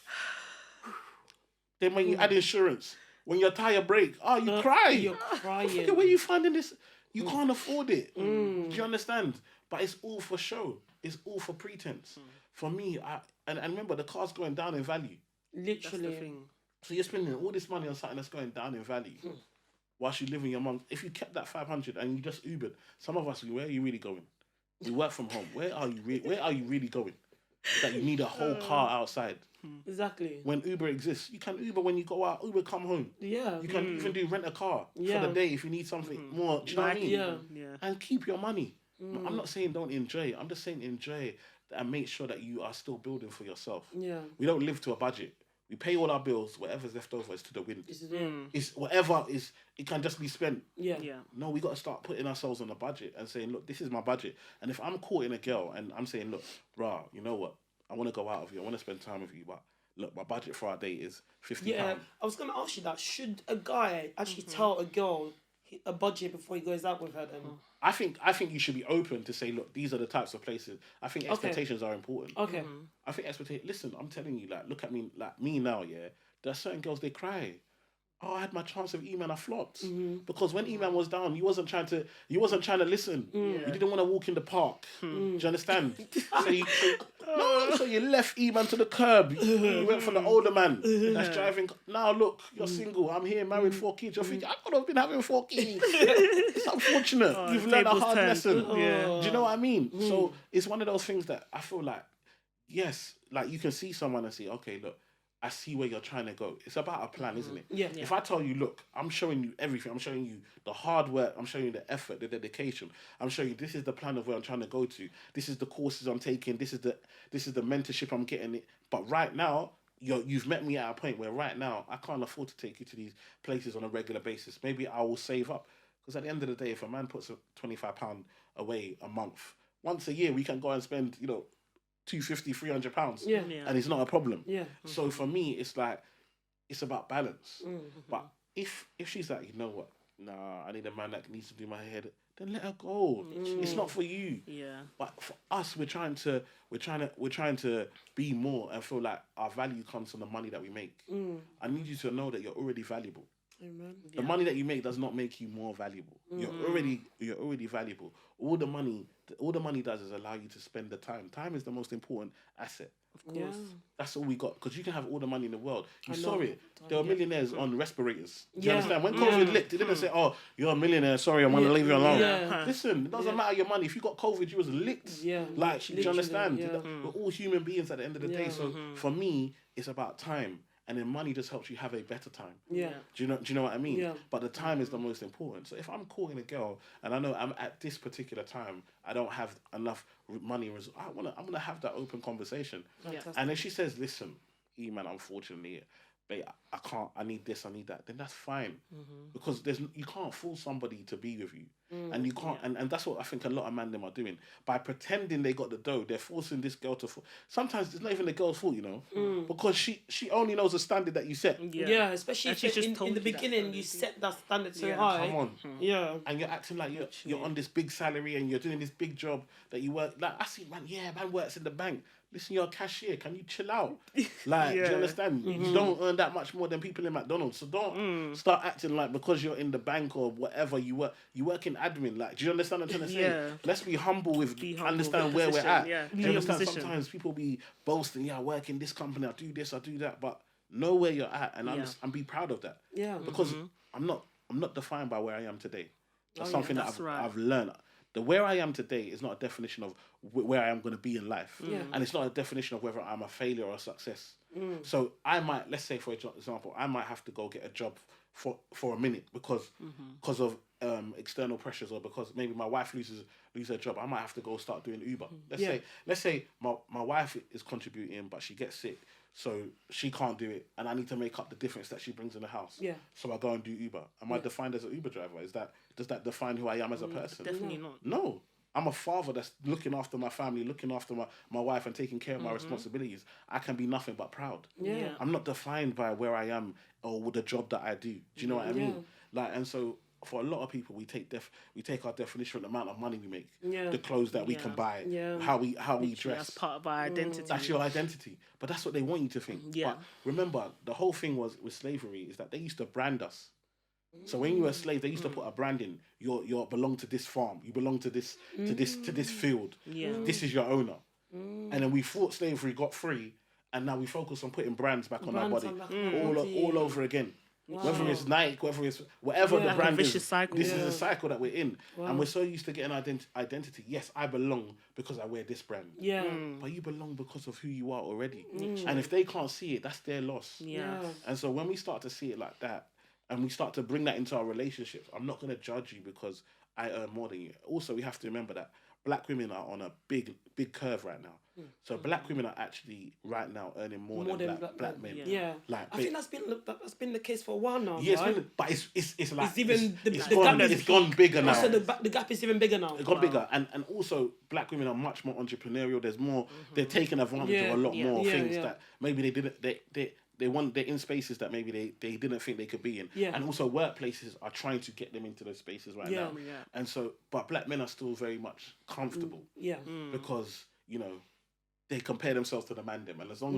Then when you add insurance, when your tire break, you cry. You're crying. Where are you finding this? You can't afford it. Do you understand? But it's all for show. It's all for pretense. For me, and remember, the car's going down in value. That's the Literally. thing. So you're spending all this money on something that's going down in value. Whilst you live in your mum. If you kept that 500 and you just Ubered, some of us, where are you really going? You work from home. Where are you really going? That you need a whole car outside. Exactly. When Uber exists, you can Uber when you go out. Uber come home. Yeah. You can even do rent a car for Yeah. the day if you need something more. Do you know what I mean? Yeah. Yeah. And keep your money. I'm not saying don't enjoy it. I'm just saying enjoy it and make sure that you are still building for yourself. Yeah. We don't live to a budget. We pay all our bills. Whatever's left over is to the wind. This is it. It's whatever is. It can just be spent. Yeah. Yeah. No, we got to start putting ourselves on a budget and saying, look, this is my budget. And if I'm courting a girl and I'm saying, look, rah, you know what? I want to go out with you. I want to spend time with you, but look, my budget for our date is £50. Yeah. I was going to ask you that. Should a guy actually tell a girl a budget before he goes out with her then? I think you should be open to say, look, these are the types of places. I think expectations are important. Okay. I think listen, I'm telling you, like, look at me, like me now, yeah. There are certain girls, they cry. Oh, I had my chance of E-Man, I flopped. Because when E-Man was down, you wasn't trying to listen. You didn't want to walk in the park. Do you understand? So you left E-Man to the curb. You went for the older man that's driving. Now look, you're single. I'm here, married, 4 kids. You're thinking, I could have been having 4 kids. It's unfortunate. You've learned a tables hard turned. lesson. Yeah. Do you know what I mean? So it's one of those things that I feel like, yes, like you can see someone and say, okay, look, I see where you're trying to go. It's about a plan, isn't it? Yeah. If I tell you, look, I'm showing you everything. I'm showing you the hard work. I'm showing you the effort, the dedication. I'm showing you this is the plan of where I'm trying to go to. This is the courses I'm taking. This is the mentorship I'm getting. But right now, you've met me at a point where right now I can't afford to take you to these places on a regular basis. Maybe I will save up, because at the end of the day, if a man puts £25 away a month, once a year we can go and spend, £250, £300. Yeah. And it's not a problem. Yeah. So for me, it's like, it's about balance. But if she's like, you know what, nah, I need a man that needs to do my hair then let her go. It's not for you. Yeah. But for us, we're trying to be more and feel like our value comes from the money that we make. I need you to know that you're already valuable. Amen. The money that you make does not make you more valuable. You're already valuable. All the money does is allow you to spend the time. Time is the most important asset. Of course. That's all we got. Because you can have all the money in the world. You I saw know. it. There were millionaires on respirators. Do you Yeah. understand? When COVID licked, it didn't say, "Oh, you're a millionaire. Sorry, I'm gonna leave you alone." Yeah. Listen, it doesn't matter your money. If you got COVID, you was licked. Yeah. Like, do you Literally, understand? yeah. We're all human beings at the end of the day. Yeah. So for me, it's about time. And then money just helps you have a better time. Yeah. Do you know what I mean? Yeah. But the time is the most important. So if I'm courting a girl and I know I'm at this particular time, I don't have enough money. I'm gonna have that open conversation. Fantastic. And if she says, "Listen, man, unfortunately, babe, I can't. I need this. I need that." Then that's fine, because you can't force somebody to be with you, and you can't. And that's what I think a lot of men them are doing by pretending they got the dough. They're forcing this girl to. Sometimes it's not even the girl's fault, because she only knows the standard that you set. Yeah, especially And if she's just in told the you that beginning standard, you set that standard so Yeah. high. Come on. Yeah. And you're acting like you're on this big salary and you're doing this big job that you work. Like, I see, man works in the bank. Listen, you're a cashier. Can you chill out? Like, do you understand? You don't earn that much more than people in McDonald's. So don't start acting like because you're in the bank or whatever you work in admin. Like, do you understand what I'm trying to say? Yeah. Let's be humble with understand with where we're position, at. yeah. Do you Your understand? position. Sometimes people be boasting, I work in this company, I do this, I do that, but know where you're at and and be proud of that. Yeah. Because I'm not defined by where I am today. That's yeah, something that's that right. I've learned. The where I am today is not a definition of where I am going to be in life. Yeah. And it's not a definition of whether I'm a failure or a success. So I might, let's say for example, I might have to go get a job for a minute because of external pressures, or because maybe my wife loses her job. I might have to go start doing Uber. Let's say my wife is contributing, but she gets sick. So she can't do it, and I need to make up the difference that she brings in the house. Yeah. So I go and do Uber. Am I defined as an Uber driver? Does that define who I am as a person? Definitely not. No. I'm a father that's looking after my family, looking after my wife, and taking care of my responsibilities. I can be nothing but proud. Yeah. I'm not defined by where I am or with the job that I do. Do you know what I mean? Like, and so for a lot of people, we take our definition of the amount of money we make, the clothes that we can buy, how we dress. That's part of our identity. That's your identity. But that's what they want you to think. Yeah. But remember, the whole thing was with slavery is that they used to brand us. So when you were a slave, they used to put a brand in. You belong to this farm. You belong to this field. Yeah. This is your owner. And then we thought slavery got free, and now we focus on putting brands back on our body all over again. Wow. Whether it's Nike, whether it's whatever the brand vicious is, cycle. this is a cycle that we're in, and we're so used to getting identity. Yes, I belong because I wear this brand. Yeah. But you belong because of who you are already. And if they can't see it, that's their loss. Yeah. And so when we start to see it like that, and we start to bring that into our relationships, I'm not going to judge you because I earn more than you. Also, we have to remember that black women are on a big curve right now. So black women are actually right now earning more than black men. Yeah. Like, I think that's been the case for a while now. yeah, right? but it's like It's even the it's gap is gone bigger now. Also, the gap is even bigger now. It got bigger, and also black women are much more entrepreneurial. There's more. They're taking advantage of a lot more things that maybe they didn't. They're in spaces that maybe they didn't think they could be in. Yeah. And also workplaces are trying to get them into those spaces right now. Yeah. And so, but black men are still very much comfortable Yeah. because they compare themselves to the man them, and as long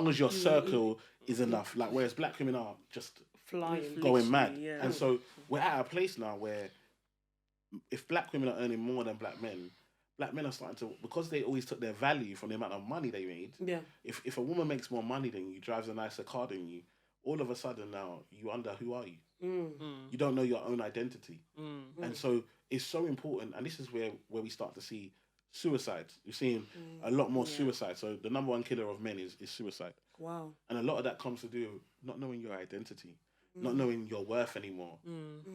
as your circle is enough, like whereas black women are just Flying. going mad. Yeah. And so we're at a place now where if black women are earning more than black men are starting to, because they always took their value from the amount of money they made. Yeah. If a woman makes more money than you, drives a nicer car than you, all of a sudden now you wonder, who are you? You don't know your own identity. And so it's so important, and this is where we start to see suicide. You're seeing a lot more suicide. So the number one killer of men is suicide. Wow. And a lot of that comes to do with not knowing your identity, not knowing your worth anymore.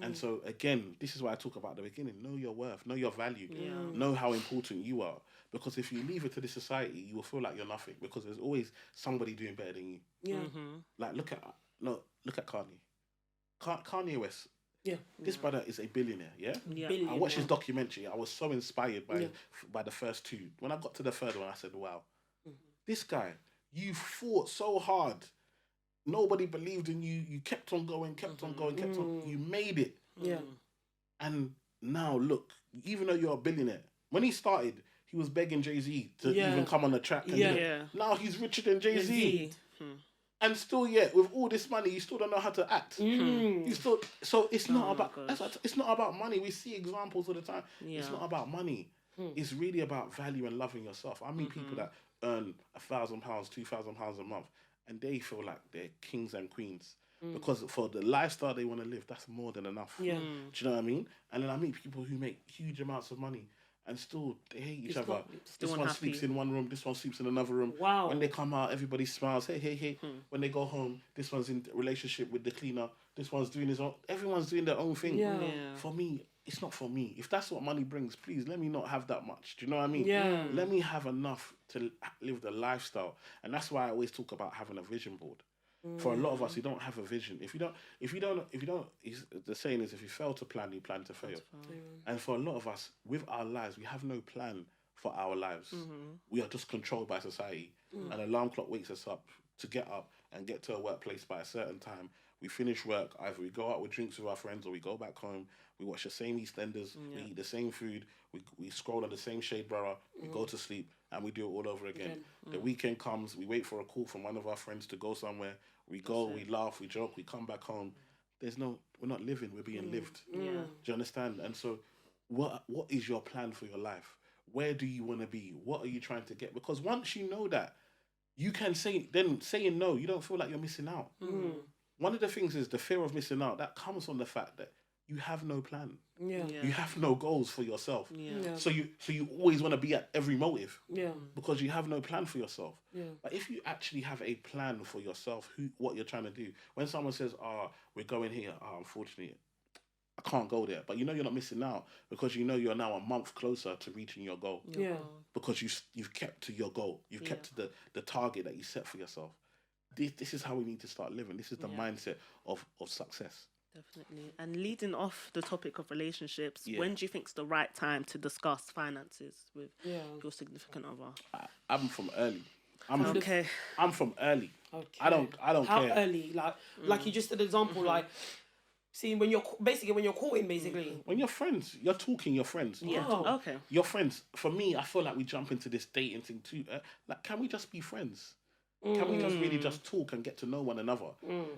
And so again, this is why I talk about at the beginning. Know your worth, know your value, know how important you are. Because if you leave it to this society, you will feel like you're nothing, because there's always somebody doing better than you. Yeah. Like look at Kanye. Kanye West. Yeah. This brother is a billionaire, yeah? Yeah. I watched his documentary. I was so inspired by the first two. When I got to the third one, I said, wow, this guy, you fought so hard. Nobody believed in you. You kept on going, kept on going, kept on. You made it. Yeah. And now look, even though you're a billionaire, when he started, he was begging Jay-Z to Yeah. even come on the track. And Yeah. Yeah. now he's richer than Jay-Z. Indeed. And still, yet with all this money, you still don't know how to act. You still, so it's not about. It's not about money. We see examples all the time. It's not about money. It's really about value and loving yourself. I meet people that earn £1,000, £2,000 a month, and they feel like they're kings and queens because for the lifestyle they want to live, that's more than enough. Yeah. Do you know what I mean? And then I meet people who make huge amounts of money. And still, they hate each other. This one unhappy. sleeps in one room. This one sleeps in another room. Wow. When they come out, everybody smiles. Hey, hey, hey. When they go home, this one's in a relationship with the cleaner. This one's doing his own. Everyone's doing their own thing. Yeah. For me, it's not for me. If that's what money brings, please let me not have that much. Do you know what I mean? Yeah. Let me have enough to live the lifestyle. And that's why I always talk about having a vision board. For a lot of us, we don't have a vision. If you don't, the saying is, if you fail to plan, you plan to fail. And for a lot of us, with our lives, we have no plan for our lives. We are just controlled by society. An alarm clock wakes us up to get up and get to a workplace by a certain time. We finish work, either we go out with drinks with our friends or we go back home. We watch the same EastEnders, we eat the same food, we scroll on the same shade brother, we go to sleep, and we do it all over again. The weekend comes, we wait for a call from one of our friends to go somewhere. We go, we laugh, we joke, we come back home. We're not living, we're being lived. Do you understand? And so what is your plan for your life? Where do you want to be? What are you trying to get? Because once you know that, you can saying no, you don't feel like you're missing out. One of the things is the fear of missing out. That comes from the fact that you have no plan. You have no goals for yourself. So you always want to be at every motive. Because you have no plan for yourself. But if you actually have a plan for yourself, what you're trying to do, when someone says, we're going here, unfortunately, I can't go there. But you know you're not missing out because you know you're now a month closer to reaching your goal. Because you've kept to your goal. You've kept to the target that you set for yourself. This is how we need to start living. This is the mindset of success. Definitely. And leading off the topic of relationships, when do you think is the right time to discuss finances with your significant other? I'm from early. I'm from early. Okay. I don't How care. early? Like you just did an example, like, see, when you're courting, basically. When you're friends, you're talking, you're friends. Yeah. Oh. Okay. Your friends. For me, I feel like we jump into this dating thing too. Like, can we just be friends? Can we just really just talk and get to know one another?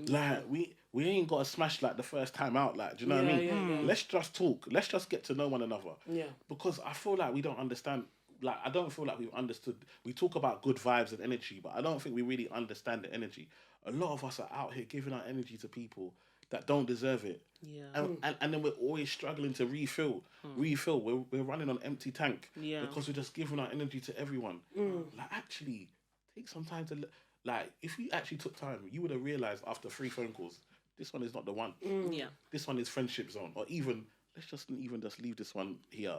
Like, we ain't got to smash like the first time out. Like, do you know what I mean? Yeah. Let's just talk. Let's just get to know one another. Yeah. Because I feel like we don't understand. Like, I don't feel like we've understood. We talk about good vibes and energy, but I don't think we really understand the energy. A lot of us are out here giving our energy to people that don't deserve it. Yeah. And then we're always struggling to refill. We're running on empty tank. Yeah. Because we're just giving our energy to everyone. Like, actually, take some time to, like, if you actually took time, you would have realized after 3 phone calls, this one is not the one. Yeah. This one is friendship zone. Or even, let's just leave this one here.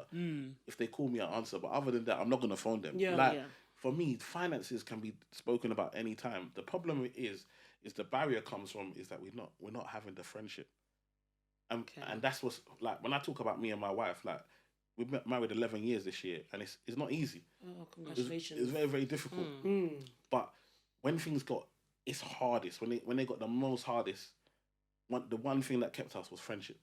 If they call me, I'll answer. But other than that, I'm not going to phone them. For me, finances can be spoken about any time. The problem is the barrier comes from is that we're not having the friendship. And that's what's, like, when I talk about me and my wife, like, we've been married 11 years this year, and it's not easy. Oh, congratulations. It's very, very difficult. But when things it's hardest, when they got the most hardest, the one thing that kept us was friendship.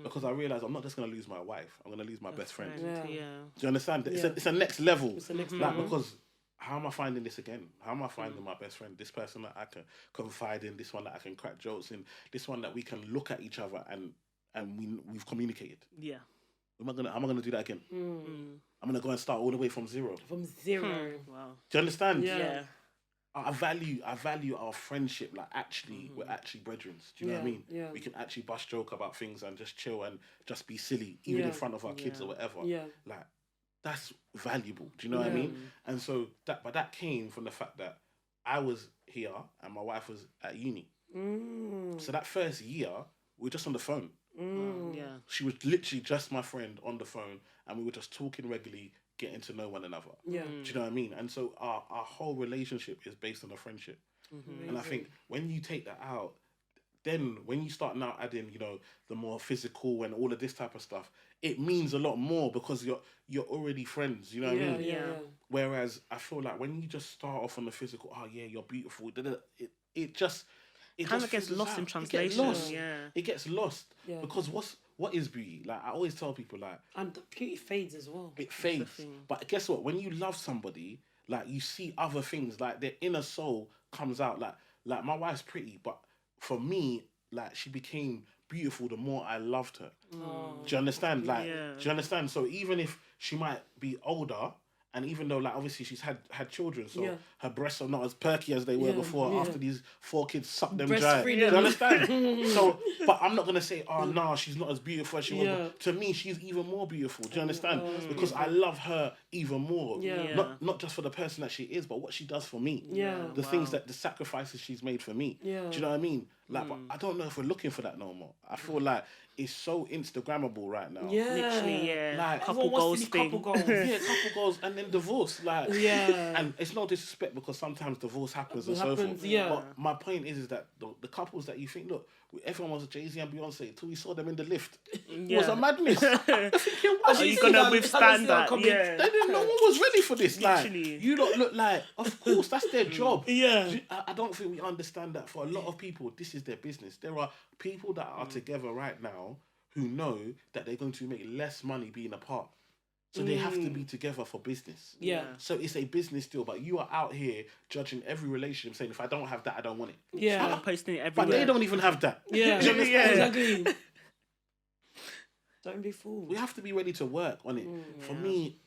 Because I realised I'm not just going to lose my wife, I'm going to lose my best friend. Yeah. Do you understand? It's a next level. It's the next Like, level. because how am I finding this again? How am I finding my best friend? This person that I can confide in, this one that I can crack jokes in, this one that we can look at each other and we've communicated. Yeah. Am I gonna do that again? I'm gonna go and start all the way from zero. From zero. Wow. Do you understand? Yeah. I value our friendship. Like, actually, we're actually brethren. Do you know what I mean? Yeah. We can actually bust joke about things and just chill and just be silly, even in front of our kids or whatever. Yeah. Like, that's valuable. Do you know what I mean? And so that came from the fact that I was here and my wife was at uni. So that first year, we were just on the phone. Yeah. She was literally just my friend on the phone, and we were just talking regularly, getting to know one another. Yeah. Do you know what I mean? And so our whole relationship is based on a friendship. And I think when you take that out, then when you start now adding, the more physical and all of this type of stuff, it means a lot more because you're already friends. You know what I mean? Yeah. Whereas I feel like when you just start off on the physical, oh yeah, you're beautiful. It Kind of gets fizzles lost in out. translation. It gets lost. Yeah. It gets lost Yeah. because what's what is beauty? Like, I always tell people, like, And the beauty fades as well. it fades. But guess what? When you love somebody, like, you see other things, like their inner soul comes out. Like my wife's pretty, but for me, like, she became beautiful the more I loved her. Oh. Do you understand? Like, do you understand? So even if she might be older, and even though, like, obviously she's had children, so her breasts are not as perky as they were before. After these 4 kids sucked them dry. Do you understand? So, but I'm not gonna say, oh no, she's not as beautiful as she was. But to me, she's even more beautiful. Do you understand? Because I love her even more. Not just for the person that she is, but what she does for me. The things the sacrifices she's made for me. Do you know what I mean? Like, but I don't know if we're looking for that no more. I feel like it's so Instagrammable right now. Literally, like couple goals thing. Couple goals. Couple goals, and then divorce. Like, and it's no disrespect because sometimes divorce happens and so forth. But my point is that the couples that you think, look, everyone was Jay-Z and Beyonce until we saw them in the lift. It was a madness. Are you gonna withstand that? No one was ready for this. Like, you don't look like, of course, that's their job. I don't think we understand that for a lot of people, this is their business. There are people that are together right now who know that they're going to make less money being apart. So they have to be together for business. So it's a business deal, but you are out here judging every relationship, saying, if I don't have that, I don't want it. I'm posting it everywhere. But they don't even have that. Exactly. Don't be fooled. We have to be ready to work on it. For me,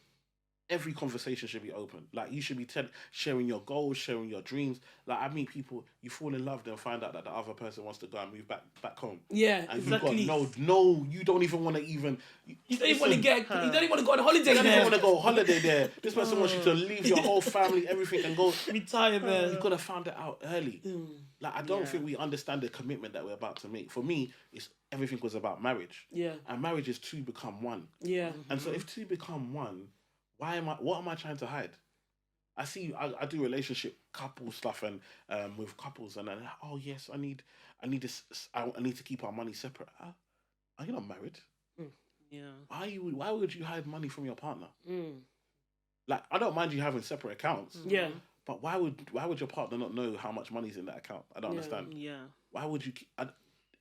every conversation should be open. Like, you should be sharing your goals, sharing your dreams. Like, I meet people, you fall in love, then find out that the other person wants to go and move back home. And exactly. You got you don't even want to even. You don't even want to you don't even want to go on holiday. You don't even want to go on holiday there. This person wants you to leave your whole family, everything, and go retire, man. You could have found it out early. Like, I don't think we understand the commitment that we're about to make. For me, everything was about marriage. And marriage is two become one. And so if two become one, what am I trying to hide? I do relationship couple stuff and with couples, and oh yes, I need this. I need to keep our money separate. Are you not married? Why would you hide money from your partner? Like, I don't mind you having separate accounts. But why would your partner not know how much money's in that account? I don't understand. Why would you?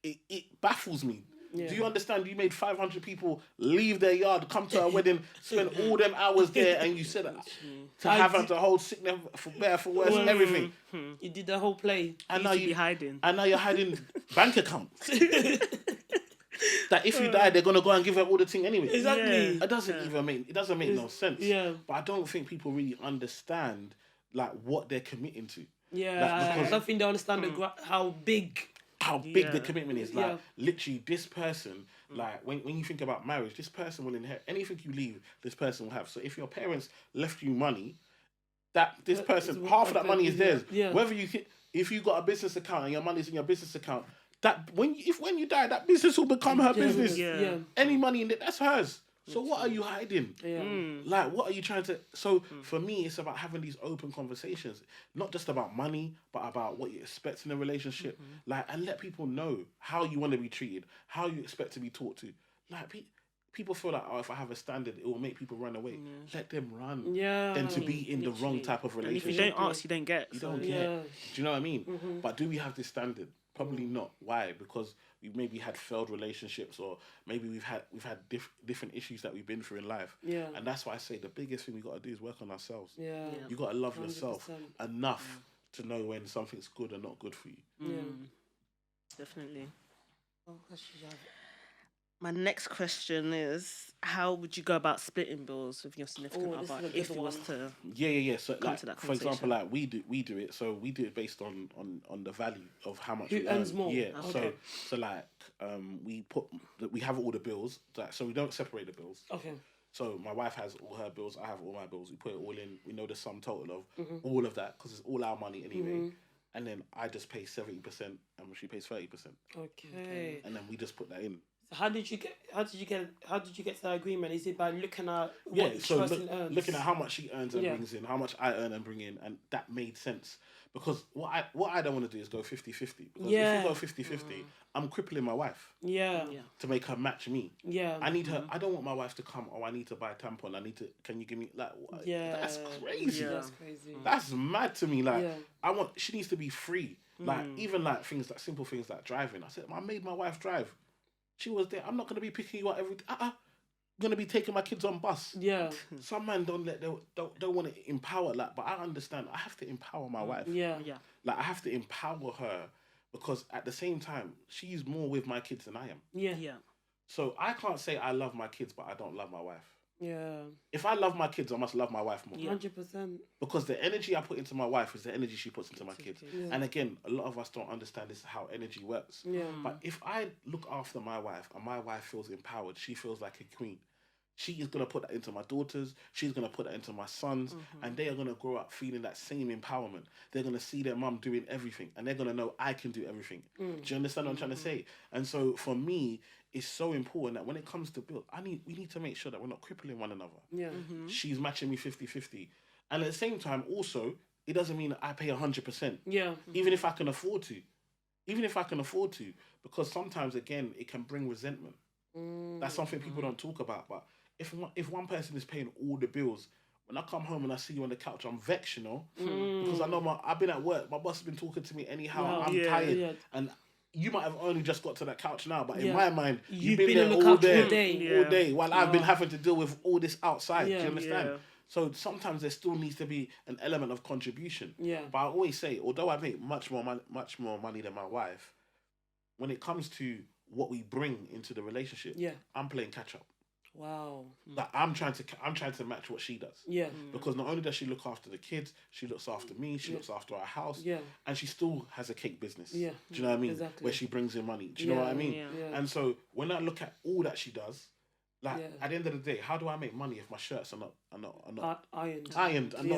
It baffles me. Do you understand? You made 500 people leave their yard, come to a wedding, spend all them hours there, and you said to have to hold sickness for better, for worse, everything. You did the whole play. And now you're hiding. And now you're hiding bank accounts. That if you die, they're gonna go and give her all the thing anyway. Exactly. It doesn't make no sense. But I don't think people really understand like what they're committing to. I don't think they understand how big the commitment is. Like, literally, this person, like, when you think about marriage, this person will inherit anything you leave, this person will have. So if your parents left you money, that this person, half of that money is theirs. Whether if you got a business account and your money's in your business account, that when you die, that business will become her business. Any money in it, that's hers. So what are you hiding? Like, what are you trying to... So for me, it's about having these open conversations. Not just about money, but about what you expect in a relationship. Like, and let people know how you want to be treated, how you expect to be talked to. Like, people feel like, oh, if I have a standard, it will make people run away. Let them run. Than to be in the wrong type of relationship. And if you don't ask, you don't get. You don't get. Do you know what I mean? But do we have this standard? Probably not. Why? Because we maybe had failed relationships, or maybe we've had different issues that we've been through in life. And that's why I say the biggest thing we got to do is work on ourselves. You got to love 100%. Yourself enough to know when something's good or not good for you. Definitely. My next question is, how would you go about splitting bills with your significant other if it was to So, come like, to that for example, like we do it. So we do it based on the value of how much we earns earn. more. So like we have all the bills. So we don't separate the bills. So my wife has all her bills. I have all my bills. We put it all in. We know the sum total of all of that because it's all our money anyway. And then I just pay 70% and she pays 30%. And then we just put that in. How did you get to that agreement? Is it by looking at what each person earns? Looking at how much she earns and brings in, how much I earn and bring in, and that made sense. Because what I don't want to do is go 50-50. Because if you go 50-50, I'm crippling my wife. To make her match me. I need her. I don't want my wife to come. Oh, I need to buy a tampon. Can you give me like? That's crazy. That's crazy. That's mad to me. Like she needs to be free. Like even like things like simple things like driving. I said I made my wife drive. She was there. I'm not gonna be picking you up every. I'm gonna be taking my kids on bus. Yeah. Some men don't want to empower that, but I understand. I have to empower my wife. Yeah. Yeah. Like, I have to empower her because at the same time, she's more with my kids than I am. Yeah. Yeah. So I can't say I love my kids, but I don't love my wife. Yeah. If I love my kids, I must love my wife more. 100%. Because the energy I put into my wife is the energy she puts into my kids. Yeah. And again, a lot of us don't understand this how energy works. Yeah. But if I look after my wife and my wife feels empowered, she feels like a queen. She is going to put that into my daughters. She's going to put that into my sons. And they are going to grow up feeling that same empowerment. They're going to see their mum doing everything. And they're going to know I can do everything. Do you understand what I'm trying to say? And so for me, it's so important that when it comes to bills, we need to make sure that we're not crippling one another. Yeah. She's matching me 50-50. And at the same time, also, it doesn't mean that I pay 100%. Yeah. Even if I can afford to. Because sometimes, again, it can bring resentment. That's something people don't talk about. But if one person is paying all the bills, when I come home and I see you on the couch, I'm vexed, you know? Because I know I've been at work, my boss has been talking to me anyhow, Wow. I'm tired. Yeah. And you might have only just got to that couch now, but in Yeah. my mind, you've You've been been there on the all couch day, all day. all day, while I've been Wow. having to deal with all this outside. Yeah. Do you understand? Yeah. So sometimes there still needs to be an element of contribution. Yeah. But I always say, although I make much more money than my wife, when it comes to what we bring into the relationship, Yeah. I'm playing catch up. Wow. Like I'm trying to match what she does. Yeah. Because not only does she look after the kids, she looks after me, she looks after our house, Yeah. and she still has a cake business. Yeah. Do you know what I mean? Exactly. Where she brings in money. Do you know what I mean? Yeah. And so when I look at all that she does, like Yeah. at the end of the day, how do I make money if my shirts are not Ironed. ironed and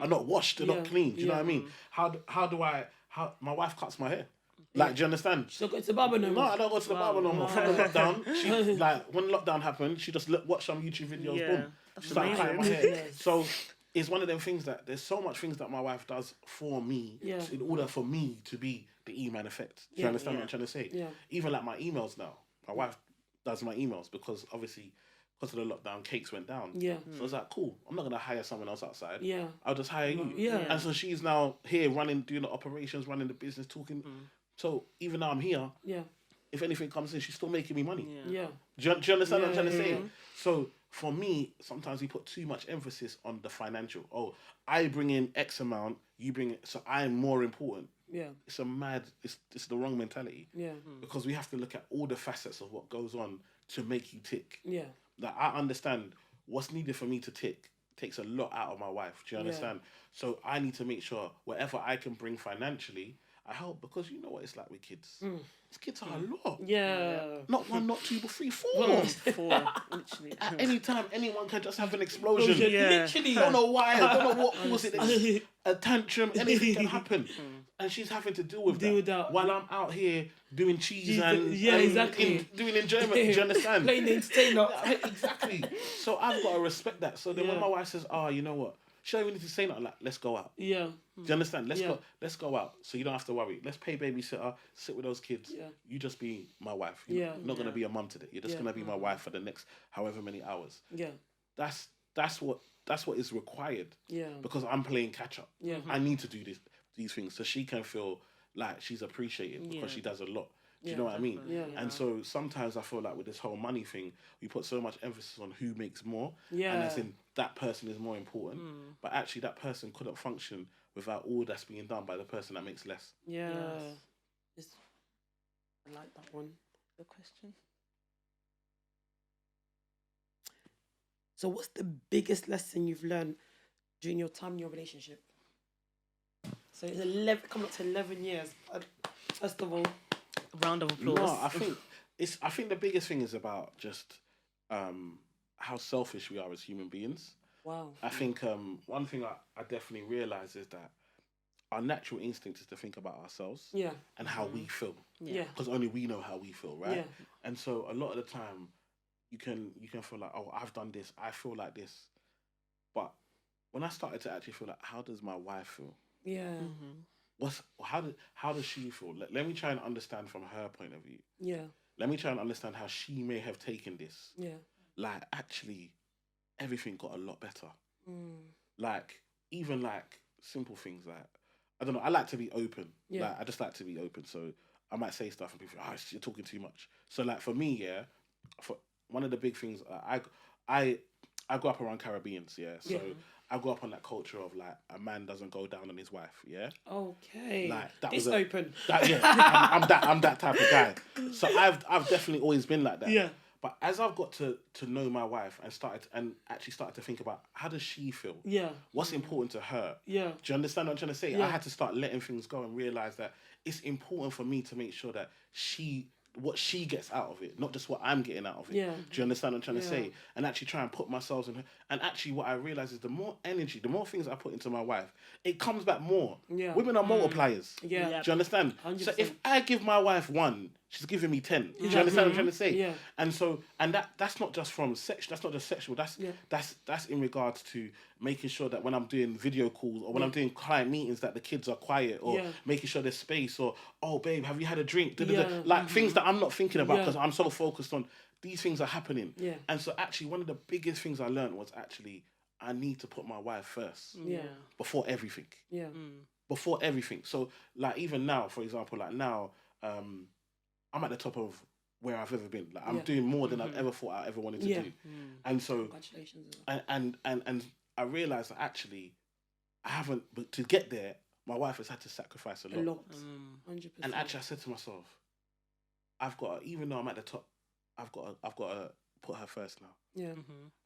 are not washed and not clean? Do you know what I mean? How my wife cuts my hair? Like, do you understand? She's not going to the barber no No, more. I don't go to the barber no more. From the lockdown, she, like when lockdown happened, she just watched some YouTube videos. Yeah, Boom, that's she started cutting my amazing. hair. Yes. So it's one of them things that there's so much things that my wife does for me in order for me to be the E-man effect. Do you understand what I'm trying to say? Yeah. Even like my emails now, my wife does my emails because obviously because of the lockdown, cakes went down. Yeah. So I was like, cool. I'm not gonna hire someone else outside. Yeah. I'll just hire you. Yeah. And so she's now here doing the operations, running the business, talking. So even though I'm here, Yeah. if anything comes in, she's still making me money. Yeah. Do you understand what I'm trying to say? Yeah. So for me, sometimes we put too much emphasis on the financial. Oh, I bring in X amount, you bring it, so I'm more important. Yeah. It's the wrong mentality. Yeah. Because we have to look at all the facets of what goes on to make you tick. Yeah. Like I understand what's needed for me to tick takes a lot out of my wife. Do you understand? So I need to make sure whatever I can bring financially, I help, because you know what it's like with kids. Kids are a lot. Yeah. Not one, not two, but three, four. Four, literally. At any time, anyone can just have an explosion. Yeah. Literally. Don't know why. Don't know what caused it. A tantrum. Anything can happen. And she's having to deal with that while I'm out here doing cheese and exactly. doing enjoyment. Do you understand? Playing the entertainer. Exactly. So I've got to respect that. So then when my wife says, "Oh, you know what? She don't even need to say nothing, like, let's go out." Yeah. Do you understand? Let's go out. So you don't have to worry. Let's pay babysitter, sit with those kids. Yeah. You just be my wife. You're not gonna be a mum today. You're just gonna be my wife for the next however many hours. Yeah. That's what is required. Yeah. Because I'm playing catch up. Yeah. I need to do these things so she can feel like she's appreciated because she does a lot. Do you know what I mean? Yeah. And so sometimes I feel like with this whole money thing, we put so much emphasis on who makes more. Yeah. And as in that person is more important. But actually that person couldn't function without all that's being done by the person that makes less. Yeah. Yes. I like that one. The question. So what's the biggest lesson you've learned during your time in your relationship? So it's coming up to 11 years. First of all, Round of applause. No, I think the biggest thing is about just how selfish we are as human beings. wow. I think one thing I definitely realise is that our natural instinct is to think about ourselves Yeah. and how we feel, Yeah. because only we know how we feel, right? Yeah. And so a lot of the time, you can feel like, oh, I've done this, I feel like this, but when I started to actually feel like, how does my wife feel? Yeah. How does she feel? Let me try and understand from her point of view. Yeah. Let me try and understand how she may have taken this. Yeah. Like, actually, everything got a lot better. Mm. Like, even like simple things like, I don't know, I like to be open. Yeah. Like, I just like to be open. So I might say stuff and people think, you're talking too much. So like for me, yeah, for one of the big things, I grew up around Caribbeans, yeah. So I grew up on that culture of like a man doesn't go down on his wife, yeah. Okay. Like that this was open. I'm that type of guy. So I've definitely always been like that. Yeah. But as I've got to know my wife and actually started to think about how does she feel? Yeah. What's important to her? Yeah. Do you understand what I'm trying to say? Yeah. I had to start letting things go and realize that it's important for me to make sure that what she gets out of it, not just what I'm getting out of it. Yeah. Do you understand what I'm trying to say? And actually try and put myself in her. And actually what I realize is the more energy, the more things I put into my wife, it comes back more. Yeah. Women are multipliers. Yeah. Do you understand? 100%. So if I give my wife 1, she's giving me 10. Do you understand what I'm trying to say? Yeah. And that's not just from sex. That's not just sexual. That's in regards to making sure that when I'm doing video calls or when I'm doing client meetings that the kids are quiet or making sure there's space or babe, have you had a drink? Like things that I'm not thinking about because I'm so focused on these things are happening. Yeah. And so actually one of the biggest things I learned was actually I need to put my wife first. Yeah. Before everything. Yeah. Before everything. So like even now, for example, like now, I'm at the top of where I've ever been. Like I'm doing more than I've ever thought I ever wanted to do. And so congratulations. and I realised that actually I haven't, but to get there, my wife has had to sacrifice a lot. 100%. And actually I said to myself, I've got to, even though I'm at the top, I've got to put her first now. Yeah.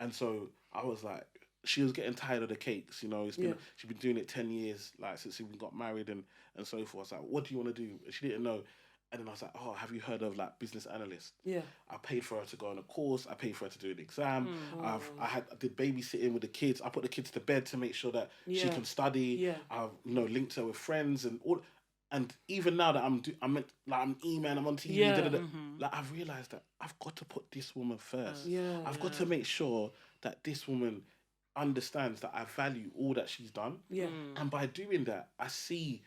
And so I was like, she was getting tired of the cakes, you know. She's been doing it 10 years, like since we got married and so forth. I was like, what do you want to do? And she didn't know. And then I was like, oh, have you heard of like business analyst? Yeah. I paid for her to go on a course. I paid for her to do an exam. I did babysitting with the kids. I put the kids to bed to make sure that she can study. Yeah. I've linked her with friends and all. And even now that I'm emailing, I'm on TV. Like I've realized that I've got to put this woman first. I've got to make sure that this woman understands that I value all that she's done. Yeah. And by doing that, I see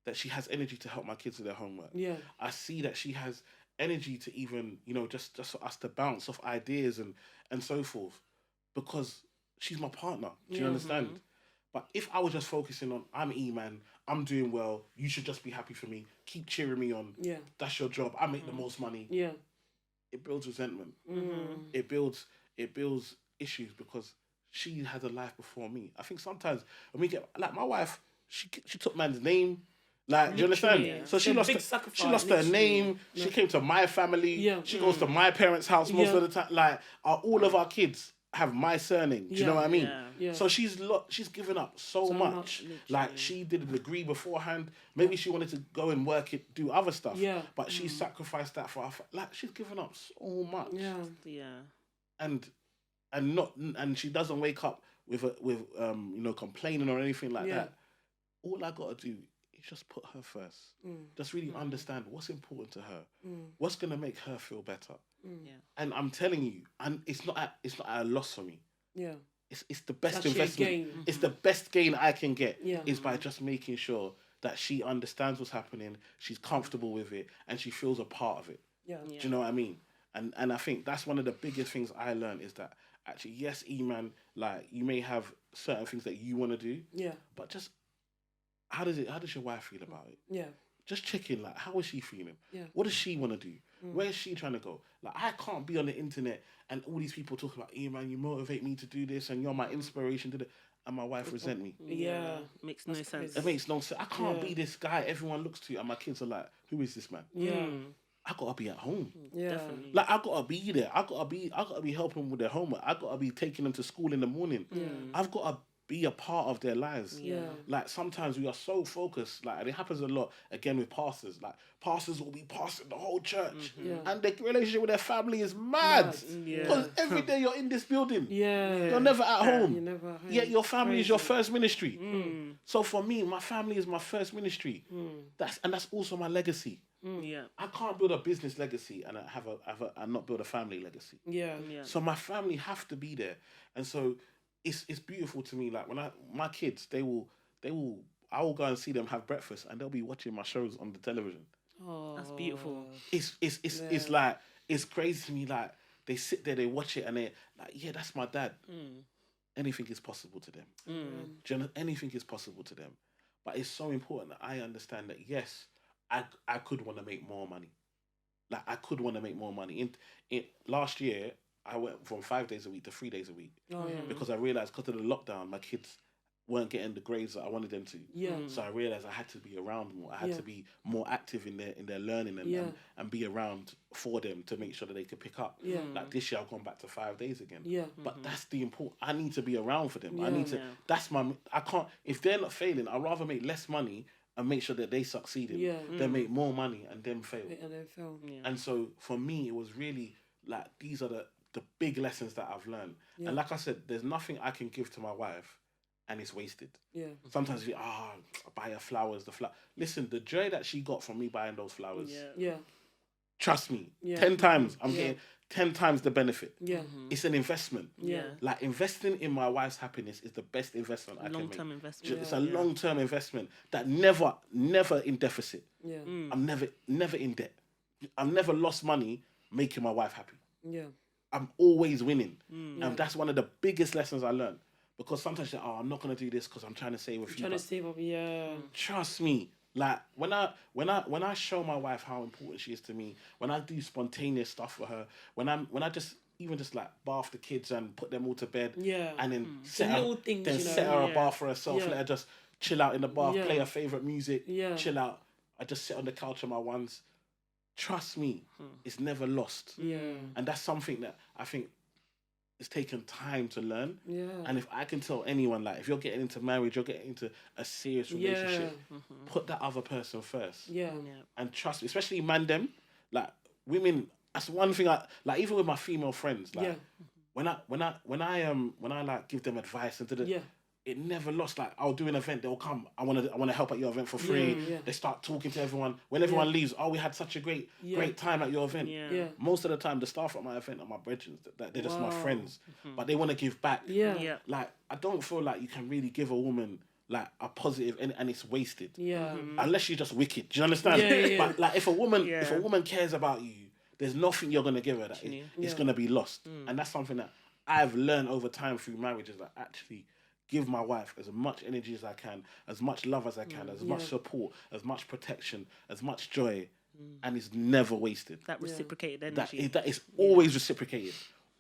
that she has energy to help my kids with their homework. Yeah. I see that she has energy to even, just for us to bounce off ideas and so forth, because she's my partner. Do you understand? But if I was just focusing on, I'm E-man, I'm doing well, you should just be happy for me, keep cheering me on, that's your job, I make the most money. Yeah. It builds resentment. It builds issues because she has a life before me. I think sometimes when we get, like my wife, she took man's name. Like, do you understand? Yeah. So she lost her name. She came to my family. Yeah. She goes to my parents' house most of the time. Like, all of our kids have my surname. Do you know what I mean? Yeah. So she's given up so much. Like, she did a degree beforehand. Maybe she wanted to go and do other stuff. Yeah. But she sacrificed that for like she's given up so much. Yeah. And she doesn't wake up with complaining or anything like that. All I gotta do is just put her first. Just really understand what's important to her. What's gonna make her feel better. And I'm telling you, and it's not at a loss for me. Yeah. It's the best investment. It's the best gain I can get is by just making sure that she understands what's happening, she's comfortable with it, and she feels a part of it. Yeah. Do you know what I mean? And I think that's one of the biggest things I learned is that actually, yes, E-man, like you may have certain things that you want to do. Yeah. But just how does your wife feel about it? Yeah. Just check in, like, how is she feeling? Yeah. What does she want to do? Where is she trying to go? Like, I can't be on the internet and all these people talking about, E-man, you motivate me to do this and you're my inspiration to do, and my wife resent me. Yeah. Makes no sense. It makes no sense. I can't be this guy everyone looks to and my kids are like, who is this man? Yeah. I gotta be at home. Yeah, definitely. Like I gotta be there. I gotta be helping with their homework. I gotta be taking them to school in the morning. Yeah. I've gotta be a part of their lives. Yeah. Like sometimes we are so focused. Like, and it happens a lot again with pastors. Like pastors will be pastoring the whole church, and their relationship with their family is mad. Because every day you're in this building. Yeah. You're never at home. You're never at home. Yet your family is your first ministry. So for me, my family is my first ministry. That's also my legacy. Yeah, I can't build a business legacy and and not build a family legacy. Yeah. So my family have to be there, and so it's beautiful to me. Like when my kids, I will go and see them have breakfast, and they'll be watching my shows on the television. Oh, that's beautiful. It's like it's crazy to me. Like they sit there, they watch it, and they like, yeah, that's my dad. Anything is possible to them. Do you know, anything is possible to them. But it's so important that I understand that yes, I could want to make more money. Like I could want to make more money. In last year, I went from 5 days a week to 3 days a week Oh yeah. because I realized because of the lockdown, my kids weren't getting the grades that I wanted them to. Yeah. So I realized I had to be around more. I had Yeah. to be more active in their learning and be around for them to make sure that they could pick up. Yeah. Like this year, I've gone back to 5 days again. Yeah. But that's the important. I need to be around for them. I Yeah. need to. That's my. I can't. If they're not failing, I'd rather make less money and make sure that they succeeded. Yeah. Than make more money and then fail. And then fail. Yeah. And so for me, it was really like these are the big lessons that I've learned. Yeah. And like I said, there's nothing I can give to my wife and it's wasted. Yeah. Sometimes you buy her flowers, Listen, the joy that she got from me buying those flowers, Yeah. trust me, Yeah. 10 times, I'm getting 10 times the benefit. Yeah. It's an investment. Yeah. Like investing in my wife's happiness is the best investment I can make. Long-term investment. It's a long-term investment that never in deficit. Yeah. I'm never in debt. I've never lost money making my wife happy. Yeah. I'm always winning. And that's one of the biggest lessons I learned. Because sometimes you're like, I'm not going to do this because I'm trying to save a few Trying to bucks. save up. Yeah. Trust me. Like when I show my wife how important she is to me, when I do spontaneous stuff for her, when I just even just like bath the kids and put them all to bed, Yeah. and then The little things, you know. set her a bath for herself, Yeah. let her just chill out in the bath, Yeah. play her favorite music, Yeah. chill out. I just sit on the couch on my ones. Trust me, it's never lost. Yeah. And that's something that I think it's taken time to learn. Yeah. And if I can tell anyone, like, if you're getting into marriage, you're getting into a serious relationship, put that other person first. Yeah. And trust me, especially man them, like, women, that's one thing like, even with my female friends, like, when I like give them advice and it never lost. Like, I'll do an event, they'll come. I wanna help at your event for free. Yeah. They start talking to everyone. When everyone leaves, we had such a great time at your event. Yeah. Most of the time, the staff at my event are my brethren. That they're just my friends, but they want to give back. Yeah. Like, I don't feel like you can really give a woman like a positive and it's wasted. Yeah. Unless you're just wicked. Do you understand? Yeah. But like, if a woman cares about you, there's nothing you're gonna give her that it's gonna be lost. And that's something that I've learned over time through marriage, is that actually give my wife as much energy as I can, as much love as I can, as much support, as much protection, as much joy, and it's never wasted. That reciprocated energy. That is always reciprocated,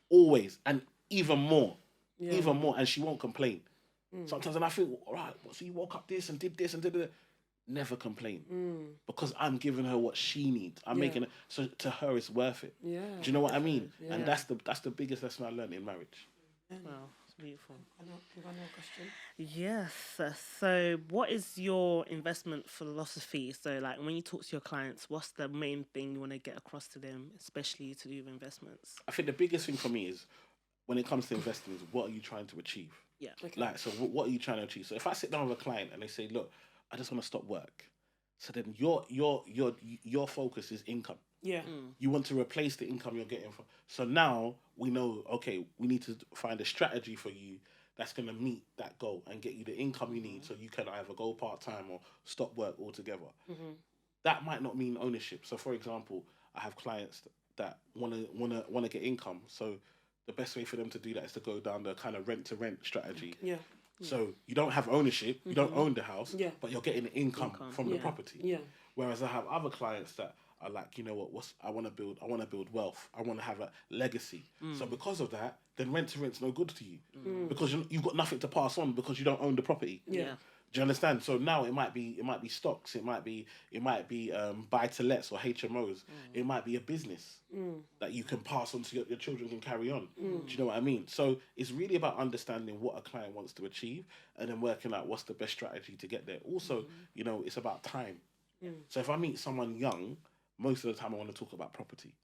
always, and even more, and she won't complain. Sometimes, and I think, all right, so you woke up this and did this and did that. Never complain, because I'm giving her what she needs. I'm making it so to her it's worth it. Yeah. Do you know what I mean? Yeah. And that's the biggest lesson I learned in marriage. Wow, it's beautiful. I know a question. Yes. So, what is your investment philosophy? So, like, when you talk to your clients, what's the main thing you want to get across to them, especially to do with investments? I think the biggest thing for me is, when it comes to investing, is what are you trying to achieve? Yeah. Okay. Like, so what are you trying to achieve? So if I sit down with a client and they say, look, I just want to stop work. So then your focus is income. Yeah. You want to replace the income you're getting from. So now we know, okay, we need to find a strategy for you that's going to meet that goal and get you the income you need, so you can either go part-time or stop work altogether. That might not mean ownership. So for example, I have clients that want to get income. So the best way for them to do that is to go down the kind of rent-to-rent strategy. Yeah. So you don't have ownership, you don't own the house, but you're getting income from the property. Yeah. Whereas I have other clients that are like, you know what, I want to build wealth. I want to have a legacy. So because of that, then rent to rent's no good to you, because you've got nothing to pass on because you don't own the property. Yeah. Do you understand? So now it might be stocks, it might be buy to lets or HMOs. It might be a business that you can pass on to your children, can carry on. Do you know what I mean? So it's really about understanding what a client wants to achieve and then working out what's the best strategy to get there. Also, you know, it's about time. So if I meet someone young, most of the time I want to talk about property.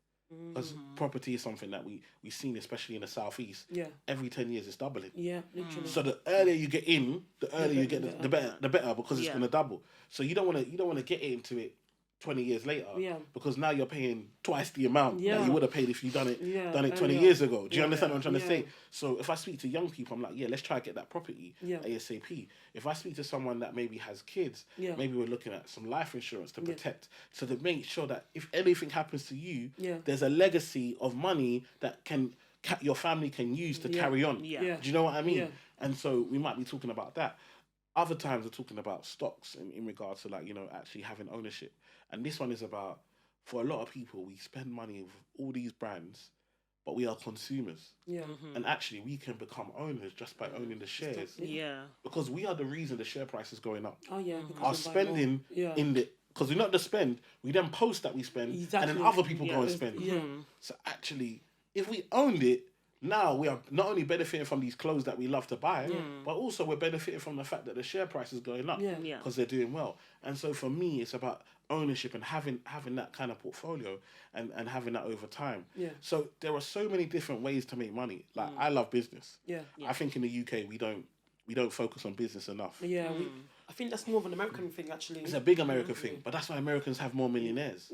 Because property is something that we've seen, especially in the southeast. Yeah. Every 10 years it's doubling. Yeah, literally. So the earlier you get in, the earlier you get the better, because it's going to double. So you don't want to get into it 20 years later, because now you're paying twice the amount that you would have paid if you done it 20 years ago. Do you understand what I'm trying to say? So if I speak to young people, I'm like, let's try to get that property ASAP. If I speak to someone that maybe has kids, maybe we're looking at some life insurance to protect, so to make sure that if anything happens to you, there's a legacy of money that your family can use to carry on. Do you know what I mean? Yeah. And so we might be talking about that. Other times we're talking about stocks in regards to, like, you know, actually having ownership. And this one is about, for a lot of people, we spend money with all these brands, but we are consumers. Yeah. And actually, we can become owners just by owning the shares, Yeah. because we are the reason the share price is going up. Oh yeah. Our spending in the, because we not just spend, we then post that we spend, and then other people go and spend. Yeah. So actually, if we owned it, now we are not only benefiting from these clothes that we love to buy, but also we're benefiting from the fact that the share price is going up Yeah. Yeah. because they're doing well. And so for me, it's about ownership and having that kind of portfolio and having that over time. Yeah. So there are so many different ways to make money. Like I love business. Yeah. I think in the UK we don't focus on business enough. Yeah. I think that's more of an American thing, actually. It's a big American thing, but that's why Americans have more millionaires.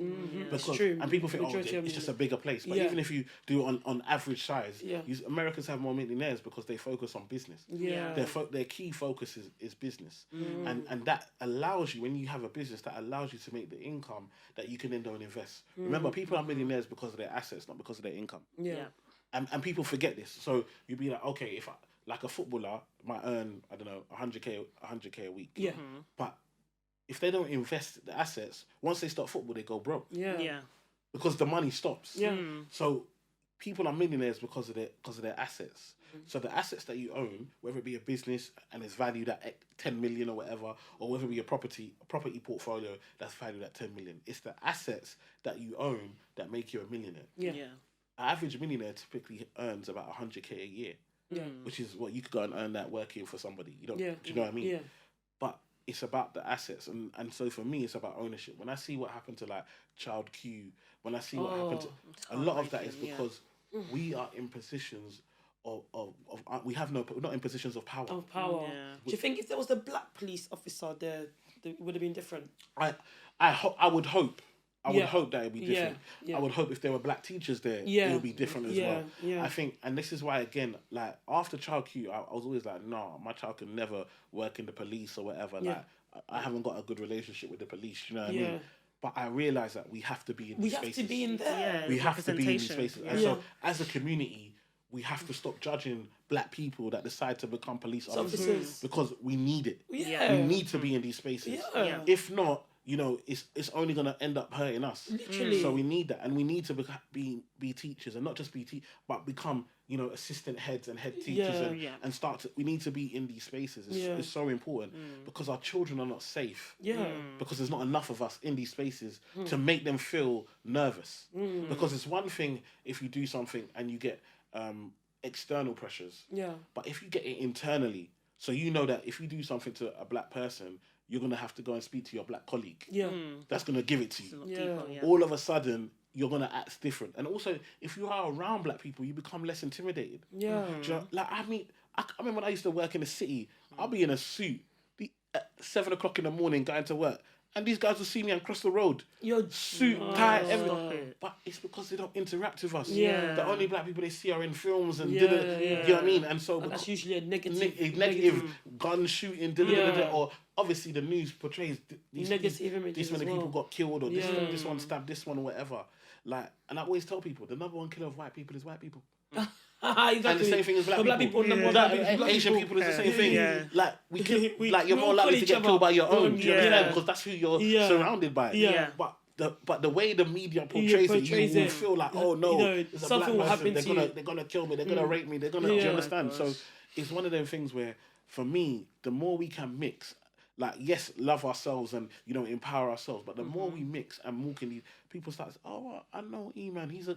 That's true. And people think, Majority of it's just a bigger place. But Yeah. even if you do it on average size, Yeah. Americans have more millionaires because they focus on business. Yeah. Their key focus is business. And that allows you, when you have a business, that allows you to make the income that you can then go and invest. Remember, people are millionaires because of their assets, not because of their income. Yeah. And people forget this. So you'd be like, okay, if like a footballer might earn, I don't know, 100k a week. Yeah. But if they don't invest the assets, once they start football, they go broke Yeah. Yeah. because the money stops. Yeah. So people are millionaires because of their assets. So the assets that you own, whether it be a business and it's valued at 10 million or whatever, or whether it be a property portfolio that's valued at 10 million, it's the assets that you own that make you a millionaire. Yeah. Yeah. An average millionaire typically earns about 100k a year, which is what you could go and earn that working for somebody. You don't, Yeah. do you know what I mean? Yeah. But it's about the assets, and so for me, it's about ownership. When I see what happened to like Child Q, when I see what happened to a lot of that is because we are in positions of we have no, we're not in positions of power. Of power. Yeah. Do you think if there was a black police officer there, it would have been different? I would hope. I would Yeah. hope that it'd be different. Yeah. I would hope if there were black teachers there, Yeah. it would be different as Yeah. well. Yeah. I think, and this is why, again, like after Child Q, I was always like, no, my child can never work in the police or whatever. Yeah. Like, I haven't got a good relationship with the police, you know what I Yeah. mean? But I realise that we have to be in We these have spaces. to be in there. Yeah. We have to be in these representation. spaces. And Yeah. so, as a community, we have to stop judging black people that decide to become police officers Officers. because we need it. Yeah. We need to be in these spaces. Yeah. If not, it's only gonna end up hurting us. Literally. So we need that, and we need to be teachers, and not just but become assistant heads and head teachers, and start to. We need to be in these spaces. It's so important because our children are not safe. Yeah. Because there's not enough of us in these spaces to make them feel nervous. Because it's one thing if you do something and you get external pressures. Yeah. But if you get it internally, so you know that if you do something to a black person, you're going to have to go and speak to your black colleague. Yeah. That's going to give it to you. Yeah. All of a sudden, you're going to act different. And also, if you are around black people, you become less intimidated. Yeah. Do you know, like, I remember when I used to work in the city, I'll be in a suit at 7 o'clock in the morning going to work. And these guys will see me and cross the road. You're Suit, tie, stop everything. it. But it's because they don't interact with us. Yeah. The only black people they see are in films and Yeah, you yeah. know what I mean? And so And that's usually a negative. negative gun shooting, Yeah. or obviously the news portrays these Negative images This many as people well. got killed, or Yeah. this one stabbed this one, or whatever. Like, and I always tell people the number one killer of white people is white people. Exactly. And the same thing as black For black people. people. Number one, Black, black Asian people. people is the same thing. Yeah. Like like you're we more all likely call to each get other. killed by your own. Do you Yeah. understand? Because that's who you're Yeah. surrounded by. Yeah. But the way the media portrays it, you will feel like, oh no, there's a something will black happen person. to you. They're gonna kill me. They're gonna rape me. They're gonna. Do Yeah. you understand? Oh So my gosh. it's one of them things where, for me, the more we can mix. Like, yes, love ourselves and empower ourselves, but the more we mix and walk in these, people start to say, oh, I know E-Man, he's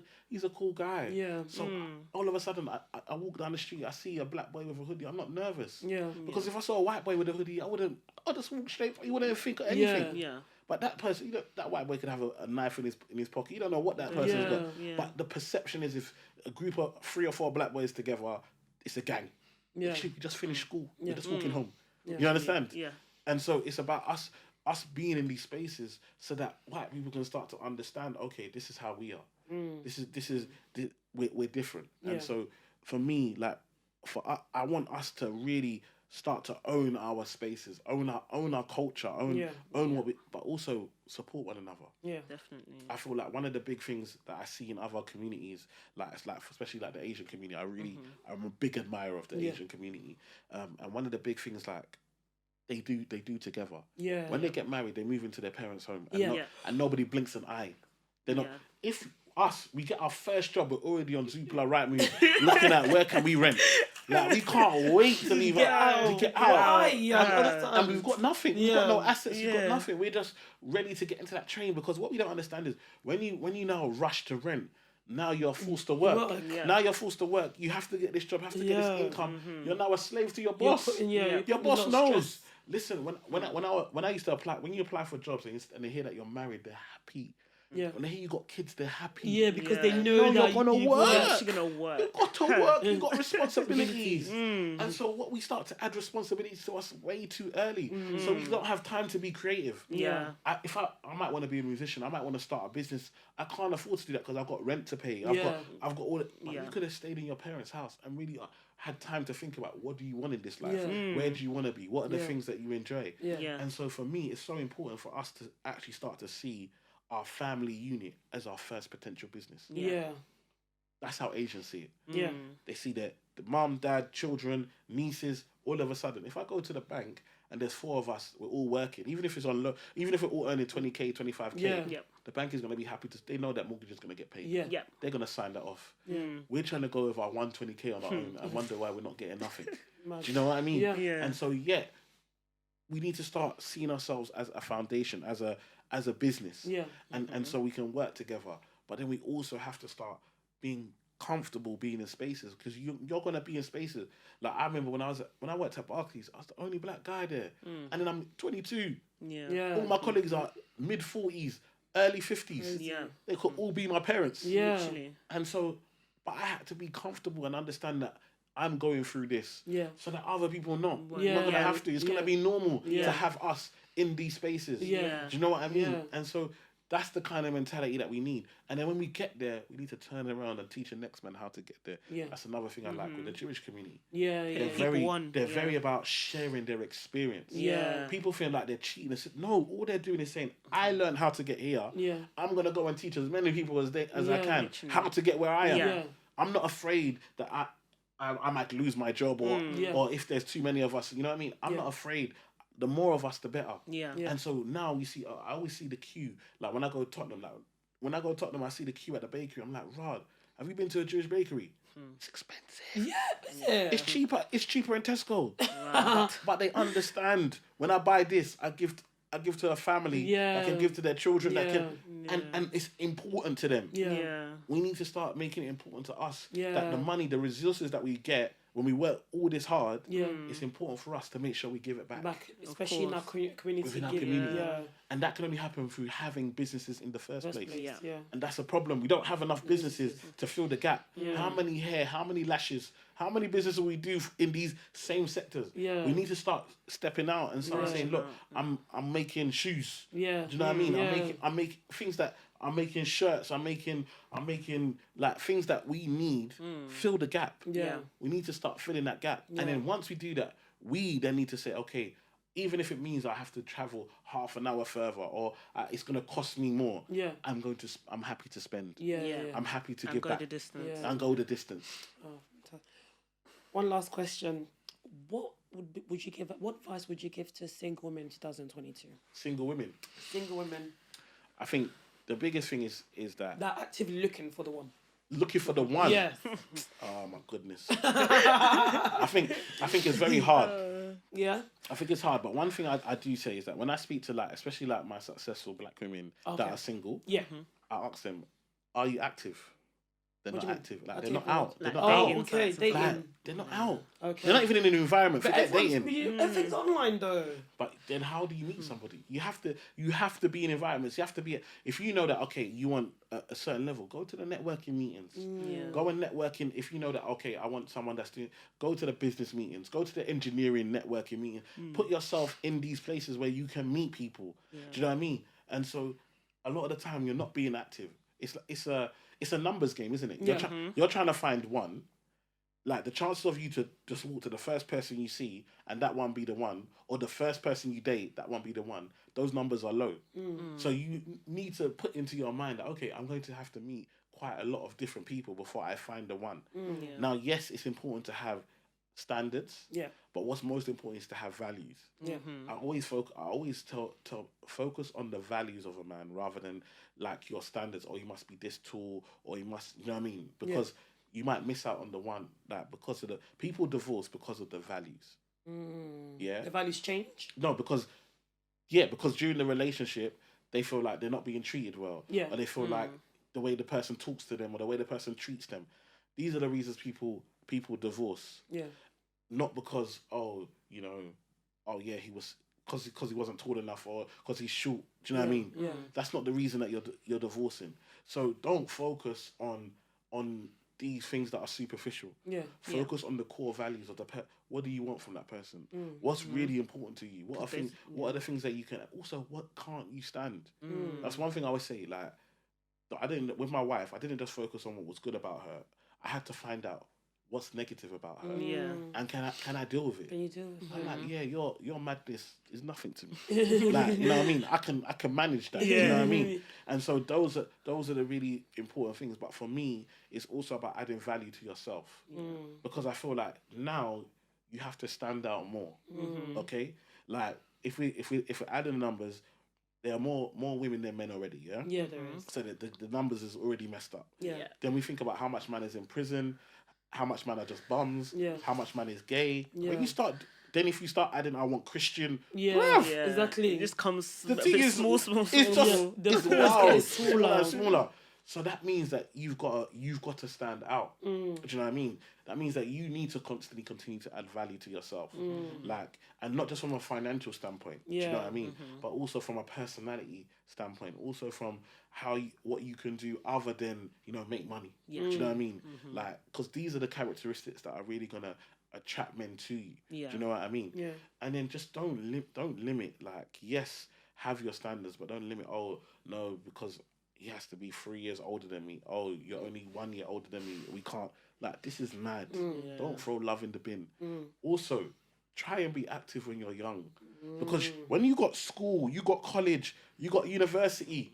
a cool guy. Yeah. So all of a sudden, I walk down the street, I see a black boy with a hoodie, I'm not nervous. Yeah. Because if I saw a white boy with a hoodie, I'd just walk straight. You wouldn't even think of anything. Yeah. But that person, that white boy could have a knife in his pocket. You don't know what that person's got. Yeah. But the perception is, if a group of 3 or 4 black boys together, it's a gang. Yeah. Actually, we just finished school. Yeah. We're just walking home. Yeah. You understand? Yeah. And so it's about us being in these spaces so that white people can start to understand, okay, this is how we are. We're different. Yeah. And so for me, like, I want us to really start to own our spaces, own our culture, own what we, but also support one another. Yeah. Definitely. I feel like one of the big things that I see in other communities, especially like the Asian community, I'm a big admirer of the Asian community. And one of the big things, like, they do together. Yeah. When they get married, they move into their parents' home, and, Yeah. and nobody blinks an eye. They're not. Yeah. If we get our first job, we're already on Zoopla Rightmove, looking at where can we rent. Like, we can't wait to leave Get out. To out. get Why? out. Yeah, I understand. And we've got nothing. We've got no Yeah. assets. We've got Yeah. nothing. We're just ready to get into that train, because what we don't understand is when you now rush to rent, now you're forced to work. Yeah. Now you're forced to work. You have to get this job. Have to get Yeah. this income. You're now a slave to your boss. You're Your putting boss a lot of knows. stress. Listen, when I used to apply, when you apply for jobs and they hear that you're married, they're happy. Yeah. When they hear you got kids, they're happy. Yeah, because Yeah. they know that you're gonna you work. You're actually gonna work. You got to work. You got responsibilities. Mm. And so what we start to add responsibilities to us way too early. So we don't have time to be creative. Yeah. I might want to be a musician. I might want to start a business. I can't afford to do that because I've got rent to pay. I've got all. But Yeah. you could have stayed in your parents' house and really had time to think about what do you want in this life. Yeah. Where do you want to be? What are the Yeah. things that you enjoy? Yeah. Yeah. And so for me, it's so important for us to actually start to see our family unit as our first potential business. Yeah. That's how Asians see it. Yeah. Mm. They see that the mum, dad, children, nieces, all of a sudden, if I go to the bank and there's 4 of us, we're all working, even if it's on low, even if we're all earning 20k, 25k, Yeah. Yep. the bank is going to be happy they know that mortgage is going to get paid. Yeah. Yep. They're going to sign that off. Mm. We're trying to go with our 120k on our own and wonder why we're not getting nothing. Mad. Do you know what I mean? Yeah. Yeah. And so, we need to start seeing ourselves as a foundation, as a business. Yeah. And so we can work together. But then we also have to start being comfortable being in spaces, because you're gonna be in spaces. Like, I remember when I worked at Barclays, I was the only black guy there, and then I'm 22. Yeah. Yeah. All my colleagues are mid 40s, early 50s. Yeah. They could all be my parents. Yeah. Literally. And so, but I had to be comfortable and understand that I'm going through this, Yeah. so that other people not. Yeah. Not gonna Yeah. have to. It's Yeah. gonna be normal Yeah. to have us in these spaces. Yeah. Do you know what I mean? Yeah. And so that's the kind of mentality that we need. And then when we get there, we need to turn around and teach the next man how to get there. Yeah. That's another thing I like with the Jewish community. Yeah. They're Yeah. very, on, they're yeah. very about sharing their experience. Yeah. People feel like they're cheating. No, all they're doing is saying, I learned how to get here. Yeah. I'm gonna go and teach as many people as I Yeah, can literally. how to get where I am. Yeah. I'm not afraid that I might lose my job or Yeah. or if there's too many of us. You know what I mean? I'm Yeah. not afraid. The more of us, the better. Yeah. Yeah. And so now we see. I always see the queue. Like when I go to Tottenham. I see the queue at the bakery. I'm like, Rod, have you been to a Jewish bakery? It's expensive. Yeah. It's cheaper. It's cheaper in Tesco. Right. But they understand. When I buy this, I give to a family. Yeah. I can give to their children. That Yeah. can and it's important to them. Yeah. Yeah. We need to start making it important to us Yeah. that the money, the resources that we get when we work all this hard, Yeah. it's important for us to make sure we give it back. Back, especially in our community. Within our give- community. Yeah. And that can only happen through having businesses in the first First place. place. Yeah. Yeah. And that's a problem. We don't have enough businesses to fill the gap. Yeah. How many hair, how many lashes, how many businesses we do in these same sectors? Yeah. We need to start stepping out and start Yeah. saying, look, I'm making shoes. Yeah. Do you know what I mean? Yeah. I'm making things that I'm making shirts. I'm making like things that we need. Fill the gap. Yeah. We need to start filling that gap. Yeah. And then once we do that, we then need to say, okay, even if it means I have to travel half an hour further or it's going to cost me more, Yeah. I'm happy to spend. Yeah. Yeah. Yeah. I'm happy to And give go back the distance. Yeah. and go the distance. Oh, fantastic. One last question: what would you give? What advice would you give to single women in 2022? Single women. Single women I think the biggest thing is that that are actively looking for the one. looking for the one. Yeah. Oh my goodness. I think it's very hard. Yeah. I think it's hard, but one thing I do say is that when I speak to especially my successful black women that Okay. are single, Yeah. I ask them, "Are you active?" They're What not do you mean? active. Like Active they're not in what? out. They're Like not Oh, out. okay. Dating Dating. Like, they're not out. Okay. They're not even in an environment. But Forget dating. everything's online though. But then how do you meet somebody? You have to be in environments. You have to be if you know that okay, you want a certain level, go to the networking meetings. Yeah. Go and networking. If you know that okay, I want someone that's doing. Go to the business meetings. Go to the engineering networking meeting. Put yourself in these places where you can meet people. Do you know what I mean? And so, a lot of the time you're not being active. It's a numbers game, isn't it? Yeah. You're trying to find one. Like the chances of you to just walk to the first person you see and that one be the one, or the first person you date, that one be the one, those numbers are low. So you need to put into your mind that, okay, I'm going to have to meet quite a lot of different people before I find the one. Yeah. Now, yes, it's important to have standards. Yeah. But what's most important is to have values. Yeah. I always tell focus on the values of a man rather than like your standards. Or you must be this tall, or you must, you know what I mean? Because you might miss out on the one that because of the people divorce because of the values. Yeah. The values change. No, because during the relationship they feel like they're not being treated well. Yeah. Or they feel like the way the person talks to them or the way the person treats them. These are the reasons people divorce. Yeah. Not because he was because he wasn't tall enough or because he's short. Do you know what I mean? Yeah. That's not the reason that you're divorcing. So don't focus on these things that are superficial. Yeah. Focus on the core values of what do you want from that person? What's really important to you? What are the things that you can also what can't you stand? That's one thing I always say, like I didn't with my wife, I didn't just focus on what was good about her. I had to find out what's negative about her. And can I deal with it? Can you deal with it? I'm like, your madness is nothing to me. Like, you know what I mean? I can manage that. You know what I mean? And so those are the really important things. But for me, it's also about adding value to yourself. Because I feel like now you have to stand out more. Okay? Like if we're adding numbers, there are more women than men already, yeah? Yeah, there is. So the numbers is already messed up. Yeah. Then we think about how much man is in prison, how much man are just bums, Yeah. how much man is gay. Yeah. If you start adding, I want Christian, Yeah, bruv, exactly. It just comes the a thing bit is, small. it's just The it's pools wild. get smaller. Smaller. So that means that you've got to stand out. Do you know what I mean? That means that you need to constantly continue to add value to yourself, like, and not just from a financial standpoint. Do you know what I mean? But also from a personality standpoint. Also from what you can do other than make money. Do you know what I mean? Like, because these are the characteristics that are really gonna attract men to you. Yeah. Do you know what I mean? Yeah. And then just don't limit. Like, yes, have your standards, but don't limit. Oh no, because he has to be 3 years older than me. Oh, you're only 1 year older than me. We can't. Like, this is mad. Don't throw love in the bin. Also, try and be active when you're young. Because when you got school, you got college, you got university,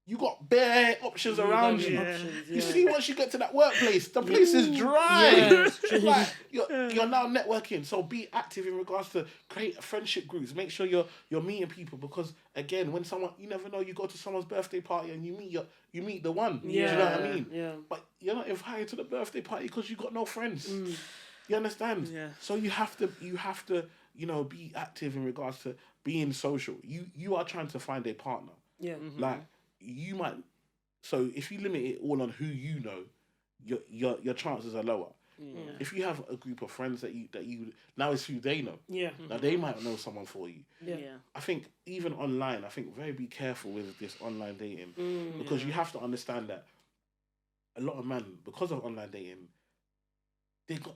you got bare options around you. You see, once you get to that workplace, the place is dry. Like, you're now networking. So be active in regards to create friendship groups. Make sure you're meeting people, because again, when you never know, you go to someone's birthday party and you meet the one. Do you know what I mean? Yeah. But you're not invited to the birthday party because you got no friends. You understand? Yeah. So you have to be active in regards to being social. You are trying to find a partner. Yeah. Like, you might. So if you limit it all on who you know, your chances are lower. If you have a group of friends that you now it's who they know. Yeah. Now they might know someone for you. Yeah. I think even online, be careful with this online dating, because you have to understand that a lot of men, because of online dating,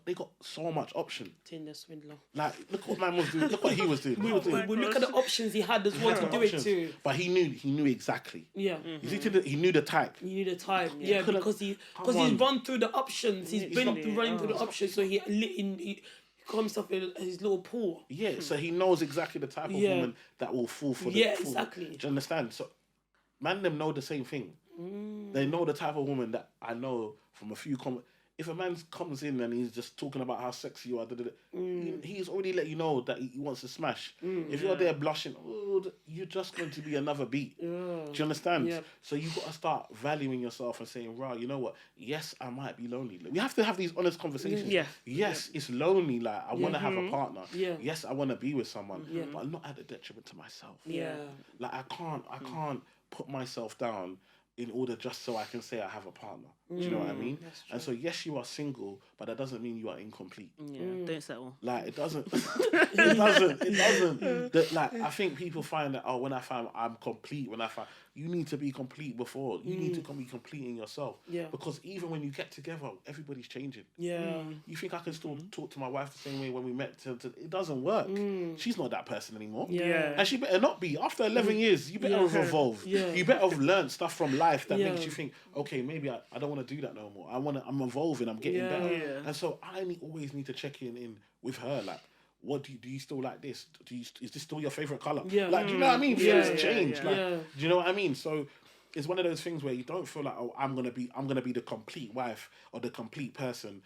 they got so much option. Tinder swindler. Like, look what man was doing. Look what he was doing. We look at the options he had as well to do it too. But he knew exactly. Yeah. You see, he knew the type. You need a time. Yeah, because he's run through the options. He's been running through the options, so he comes up in his little pool. Yeah, so he knows exactly the type of woman that will fall for the... Yeah, exactly. Do you understand? So, man, them know the same thing. They know the type of woman that I know from a few if a man comes in and he's just talking about how sexy you are, he's already let you know that he wants to smash. If you're there blushing, you're just going to be another beat. Do you understand? Yeah. So you've got to start valuing yourself and saying, right, you know what? Yes, I might be lonely. We have to have these honest conversations. Yeah. Yes, it's lonely. Like, I want to have a partner. Yeah. Yes, I want to be with someone, but not at the detriment to myself. Yeah. Like, I can't put myself down in order just so I can say I have a partner. Do you know what I mean? And so, yes, you are single, but that doesn't mean you are incomplete. Yeah, don't settle. Like, it doesn't. It doesn't. Like, I think people find that, when I find I'm complete, you need to be complete before. You need to be complete in yourself. Yeah. Because even when you get together, everybody's changing. Yeah. You think I can still talk to my wife the same way when we met? It doesn't work. She's not that person anymore. Yeah. And she better not be. After 11 years, you better have evolved. Yeah. You better have learned stuff from life that makes you think, okay, maybe I don't want to do that no more. I'm evolving. I'm getting better. Yeah. And so I always need to check in with her. Like, what do you still like this? Is this still your favorite color? Yeah. Like, do you know what I mean? Yeah. Things change. Yeah. Like, Yeah. do you know what I mean? So it's one of those things where you don't feel like, oh, I'm gonna be the complete wife or the complete person,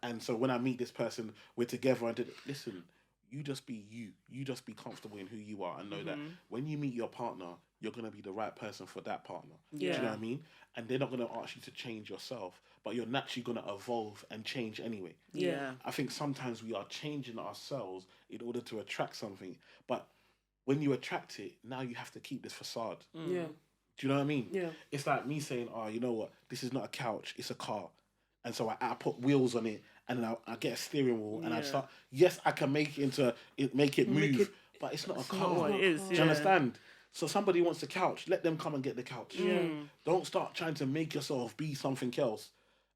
and so when I meet this person, we're together. And listen, you just be you. You just be comfortable in who you are, and know that when you meet your partner, you're gonna be the right person for that partner. Do you know what I mean? And they're not gonna ask you to change yourself, but you're naturally gonna evolve and change anyway. Yeah. I think sometimes we are changing ourselves in order to attract something, but when you attract it, now you have to keep this facade. Yeah. Do you know what I mean? Yeah. It's like me saying, oh, you know what? This is not a couch, it's a car. And so I put wheels on it, and then I get a steering wheel, and I start. Yes, I can make it move, but it's not a car. Not what it is. Do you understand? So somebody wants the couch, let them come and get the couch. Don't start trying to make yourself be something else,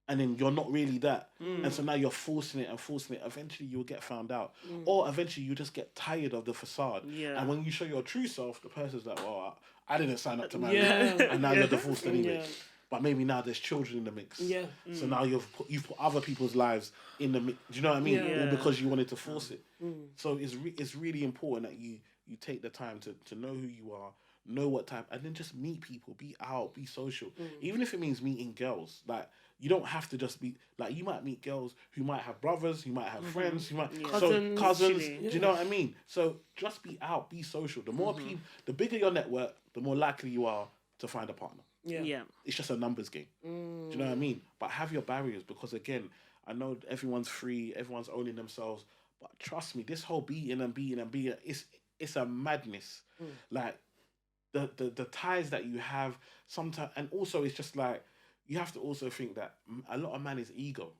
and then you're not really that. And so now you're forcing it and forcing it. Eventually you'll get found out. Or eventually you just get tired of the facade. Yeah. And when you show your true self, the person's like, well, I didn't sign up to marry you. Yeah. And now you're divorced anyway. Yeah. But maybe now there's children in the mix. Yeah. So now you've put other people's lives in the mix. Do you know what I mean? Yeah. All because you wanted to force it. So it's really important that you take the time to know who you are, know what type, and then just meet people, be out, be social. Even if it means meeting girls, like you don't have to just be like, you might meet girls who might have brothers, who might have friends, who might Cousins. cousins. Literally. Do you know what I mean? So just be out, be social. The more people, the bigger your network, the more likely you are to find a partner. Yeah. Yeah. It's just a numbers game. Do you know what I mean? But have your barriers, because again, I know everyone's free, everyone's owning themselves, but trust me, this whole beating, it's a madness. Like the ties that you have sometimes, and also it's just like you have to also think that a lot of man is ego.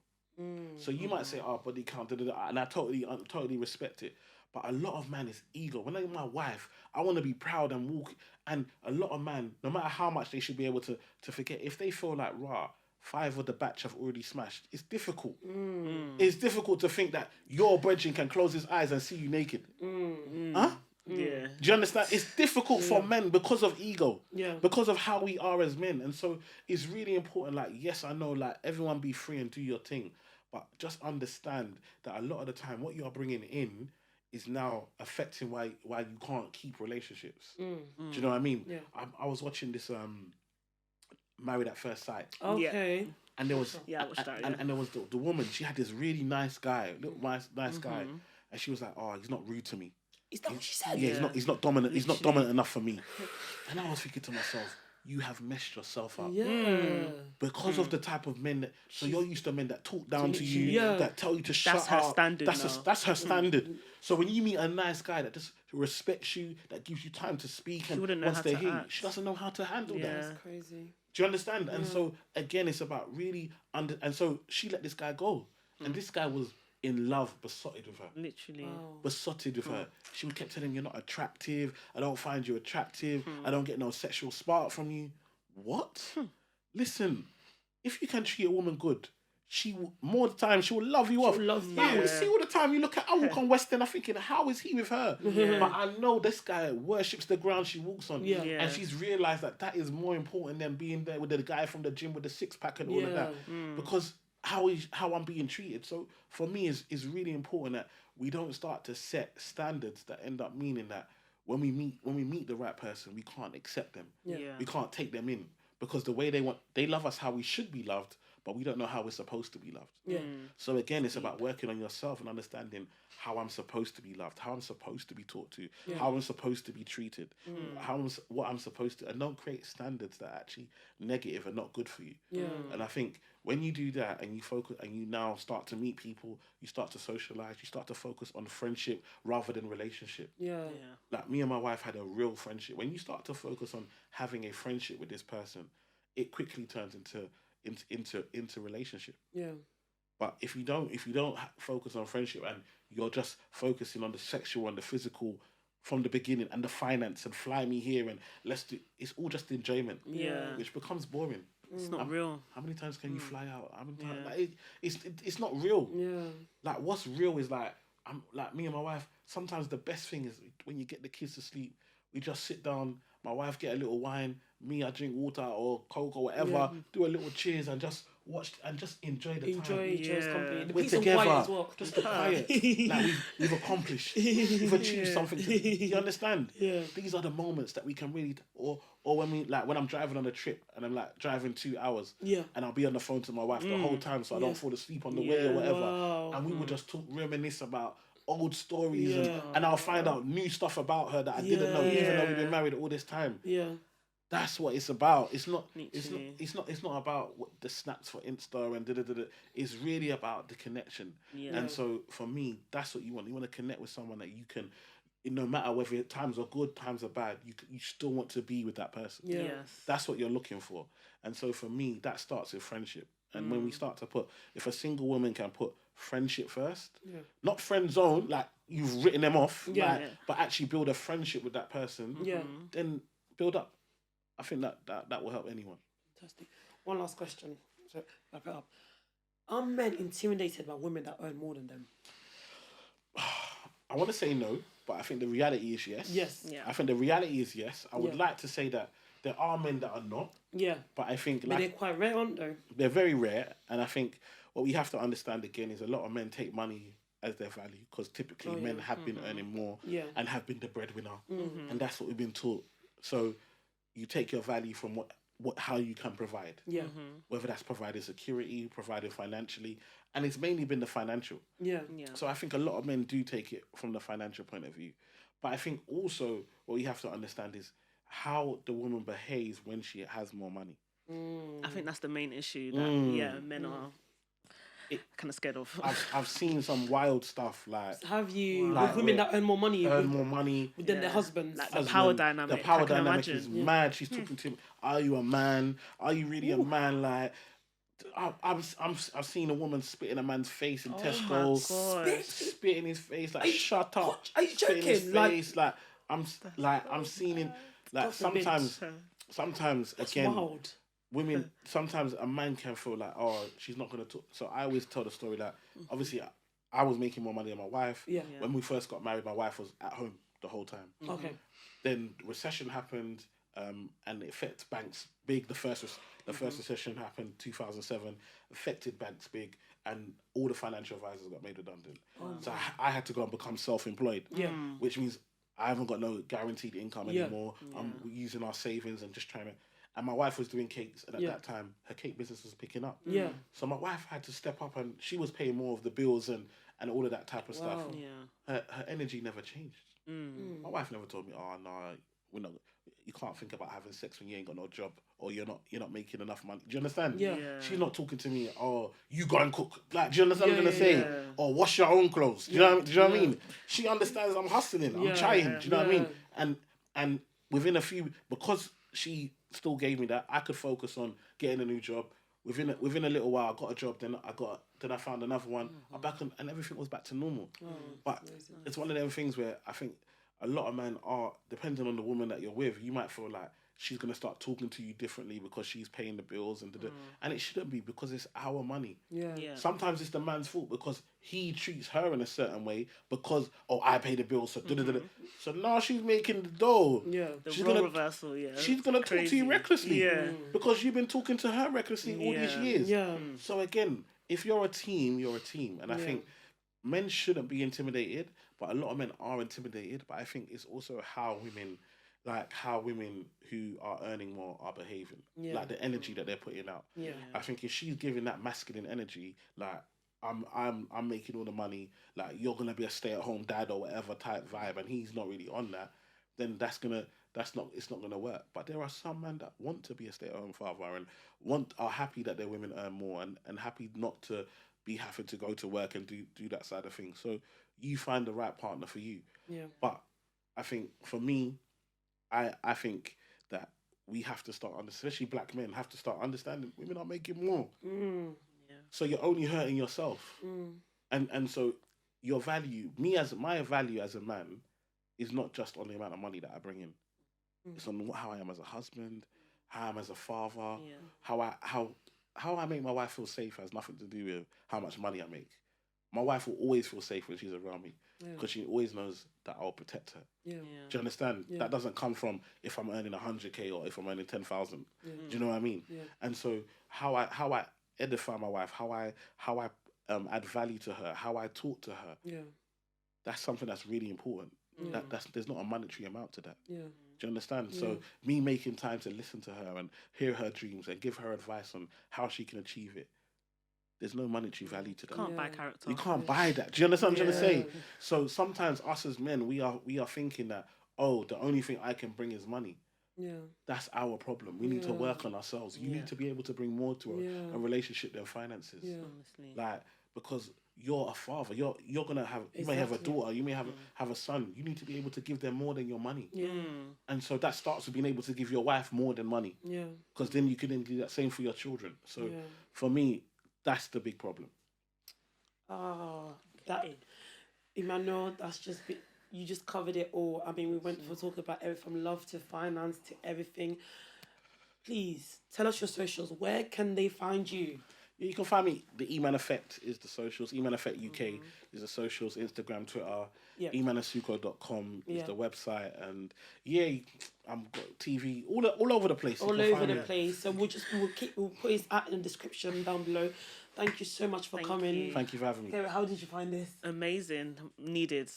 So you might say, "Oh, body count," and I totally respect it. But a lot of man is ego. When I'm my wife, I want to be proud and walk. And a lot of man, no matter how much they should be able to forget, if they feel like, rah, 5 of the batch have already smashed, it's difficult. It's difficult to think that your brethren can close his eyes and see you naked. Huh? Yeah. Do you understand? It's difficult for men because of ego. Yeah. Because of how we are as men. And so it's really important. Like, yes, I know, like, everyone be free and do your thing. But just understand that a lot of the time, what you are bringing in is now affecting why you can't keep relationships. Do you know what I mean? Yeah. I was watching this Married at First Sight. Okay. And there was Yeah, I watched that, and there was the woman, she had this really nice guy, little nice guy. And she was like, oh, he's not rude to me. Is that what she said? Yeah, he's not dominant. He's not dominant enough for me. And I was thinking to myself, you have messed yourself up. Yeah. Because of the type of men that, so you're used to men that talk down to you, Yeah. that tell you to shut up. That's her standard now. That's her standard. So when you meet a nice guy that just respects you, that gives you time to speak and wouldn't know wants how to to hear you, act. she doesn't know how to handle Yeah. that. That's crazy. Do you understand? And so again, it's about really and so she let this guy go, and this guy was in love, besotted with her. Literally. Besotted with her. She kept telling him, you're not attractive. I don't find you attractive. I don't get no sexual spark from you. What? Listen, if you can treat a woman good, she will, more the time she will love you off. love you. Man, we see all the time you look at, I walk on West End, I'm thinking, how is he with her? But I know this guy worships the ground she walks on. Yeah. And she's realised that is more important than being there with the guy from the gym with the 6-pack and all of that. Because how I'm being treated. So for me, is really important that we don't start to set standards that end up meaning that when we meet the right person, we can't accept them. Yeah. We can't take them in because the way they love us how we should be loved, but we don't know how we're supposed to be loved. Yeah. So again, it's about working on yourself and understanding how I'm supposed to be loved, how I'm supposed to be taught to, how I'm supposed to be treated, what I'm supposed to, and don't create standards that are actually negative and not good for you. Yeah. And I think when you do that and you focus and you now start to meet people, you start to socialize, you start to focus on friendship rather than relationship. Yeah. Like me and my wife had a real friendship. When you start to focus on having a friendship with this person, it quickly turns into relationship. Yeah. But if you don't focus on friendship and you're just focusing on the sexual and the physical from the beginning and the finance and fly me here and it's all just enjoyment. Yeah. Which becomes boring. It's not real. How many times can you fly out? How many times? Like, it's not real. Yeah. Like what's real is like I'm like me and my wife. Sometimes the best thing is when you get the kids to sleep. We just sit down. My wife get a little wine. Me, I drink water or Coke or whatever. Do a little cheers and just watch and just enjoy the Enjoy time. each other's Yeah. company. The We're peace and together, quiet as well. just the quiet. Like we've accomplished, we've achieved something. Do you understand? Yeah. These are the moments that we can really, or when we like when I'm driving on a trip and I'm like driving 2 hours, Yeah. and I'll be on the phone to my wife the whole time so I Yeah. don't fall asleep on the way or whatever, Wow. and we would just talk, reminisce about old stories, Yeah. and I'll find out new stuff about her that I didn't know, even though we've been married all this time. Yeah. That's what it's about. It's not. Literally. It's not about what the snaps for Insta and da da da. It's really about the connection. Yeah. And so for me, that's what you want. You want to connect with someone that you can, no matter whether times are good, times are bad, you still want to be with that person. Yeah. Yes. That's what you're looking for. And so for me, that starts with friendship. And when we start to put, if a single woman can put friendship first, not friend zone, like you've written them off, Yeah. like, but actually build a friendship with that person, Yeah. then build up. I think that will help anyone. Fantastic. One last question. So wrap it up. Are men intimidated by women that earn more than them? I want to say no, but I think the reality is yes. Yes. Yeah. I think the reality is yes. I would Yeah. like to say that there are men that are not, Yeah. but I think But like they're quite rare, aren't they? they're very rare. And I think what we have to understand again is a lot of men take money as their value because typically men have been earning more Yeah. and have been the breadwinner, and that's what we've been taught. So you take your value from what how you can provide. Yeah. Whether that's providing security, providing financially, and it's mainly been the financial. Yeah. Yeah. So I think a lot of men do take it from the financial point of view. But I think also what you have to understand is how the woman behaves when she has more money. I think that's the main issue that men are kind of scared of. I've seen some wild stuff like Have you Like with women where- that earn more money earn more money. than their husbands? Like the husband. power dynamic. The power I can dynamic imagine. is mad. She's talking to him. Are you a man? Are you really a man? Like, I've seen a woman spit in a man's face in Tesco. gosh. Spit in his face. Like, shut up. what? Are you Spit in his joking? Like- face. I'm seeing him. Like God forbid. sometimes That's again, wild. women, sometimes a man can feel like, oh, she's not going to talk. So I always tell the story that obviously I was making more money than my wife. Yeah. When we first got married, my wife was at home the whole time. Okay. Then recession happened, and it affected banks big. The first recession happened 2007, affected banks big, and all the financial advisors got made redundant. So I had to go and become self-employed. Yeah. Which means I haven't got no guaranteed income Yeah. anymore. I'm using our savings and just trying to. And my wife was doing cakes, and at that time, her cake business was picking up. Yeah. So my wife had to step up, and she was paying more of the bills and all of that type of stuff. Wow. Yeah. Her energy never changed. My wife never told me, "Oh no, we're not. You can't think about having sex when you ain't got no job or you're not making enough money." Do you understand? Yeah. Yeah. She's not talking to me. Oh, you go and cook. Like, do you understand what I'm gonna Yeah, say? yeah. Or wash your own clothes. Do you know? Do you know what I mean? She understands I'm hustling. I'm Yeah, trying. Do you know what I mean? yeah. And within a few, because she still gave me that, I could focus on getting a new job. Within a little while, I got a job. Then I found another one. I'm back on, and everything was back to normal. But it's one of them things where I think a lot of men are, depending on the woman that you're with, you might feel like she's gonna start talking to you differently because she's paying the bills and it shouldn't be, because it's our money. Yeah. Yeah. Sometimes it's the man's fault because he treats her in a certain way because I pay the bills, so so now she's making the dough. Yeah. The she's role gonna reversal, yeah. she's gonna talk to you Crazy. recklessly, Yeah. because you've been talking to her recklessly all these Yeah. years. Yeah. So again, if you're a team, you're a team, and I think men shouldn't be intimidated, but a lot of men are intimidated. But I think it's also how women who are earning more are behaving, like the energy that they're putting out. Yeah. I think if she's giving that masculine energy, like I'm making all the money, like you're gonna be a stay-at-home dad or whatever type vibe, and he's not really on that, then it's not gonna work. But there are some men that want to be a stay-at-home father and are happy that their women earn more and happy not to be having to go to work and do that side of things. So you find the right partner for you. Yeah. But I think for me, I think that we have to start, especially black men, have to start understanding women are making more. So you're only hurting yourself. And so your value, my value as a man is not just on the amount of money that I bring in. It's on how I am as a husband, how I am as a father, how I make my wife feel safe has nothing to do with how much money I make. My wife will always feel safe when she's around me because she always knows that I'll protect her. Yeah. Do you understand? That doesn't come from if I'm earning 100K or if I'm earning 10,000. Do you know what I mean? Yeah. And so how I edify my wife, how I add value to her, how I talk to her. Yeah. That's something that's really important. That's there's not a monetary amount to that. Yeah. Do you understand? Yeah. So me making time to listen to her and hear her dreams and give her advice on how she can achieve it. There's no monetary value to that. Can't buy Yeah. character. You can't buy that. Do you understand what I'm trying to say? Yeah. So sometimes us as men, we are thinking that, oh, the only thing I can bring is money. Yeah. That's our problem. We need to Yeah. work on ourselves. You Yeah. need to be able to bring more to Yeah. a relationship than finances. Yeah. Honestly. Like, because you're a father, you're gonna have, you may have a Exactly. daughter, you may have a son. You need to be able to give them more than your money. Yeah. And so that starts with being able to give your wife more than money, Yeah. because then you can then do that same for your children. So Yeah. for me, that's the big problem. That Emmanuel, that's just you just covered it all. I mean, we went for talk about everything from love to finance to everything. Please tell us your socials. Where can they find you? Yeah, you can find me. The E-Man Effect is the socials. E-Man Effect UK is the socials. Instagram, Twitter. Yeah. emanasuquo.com is Yeah. the website. And yeah, I'm got TV all over the place. You All can over find the me. place. So we'll put his at in the description down below. Thank you so much for Thank coming. you. Thank you for having me. Okay, how did you find this? Amazing. Needed,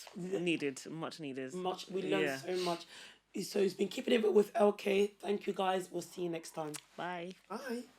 much needed. We learned so much. So he's been keeping it with LK. Thank you guys. We'll see you next time. Bye. Bye.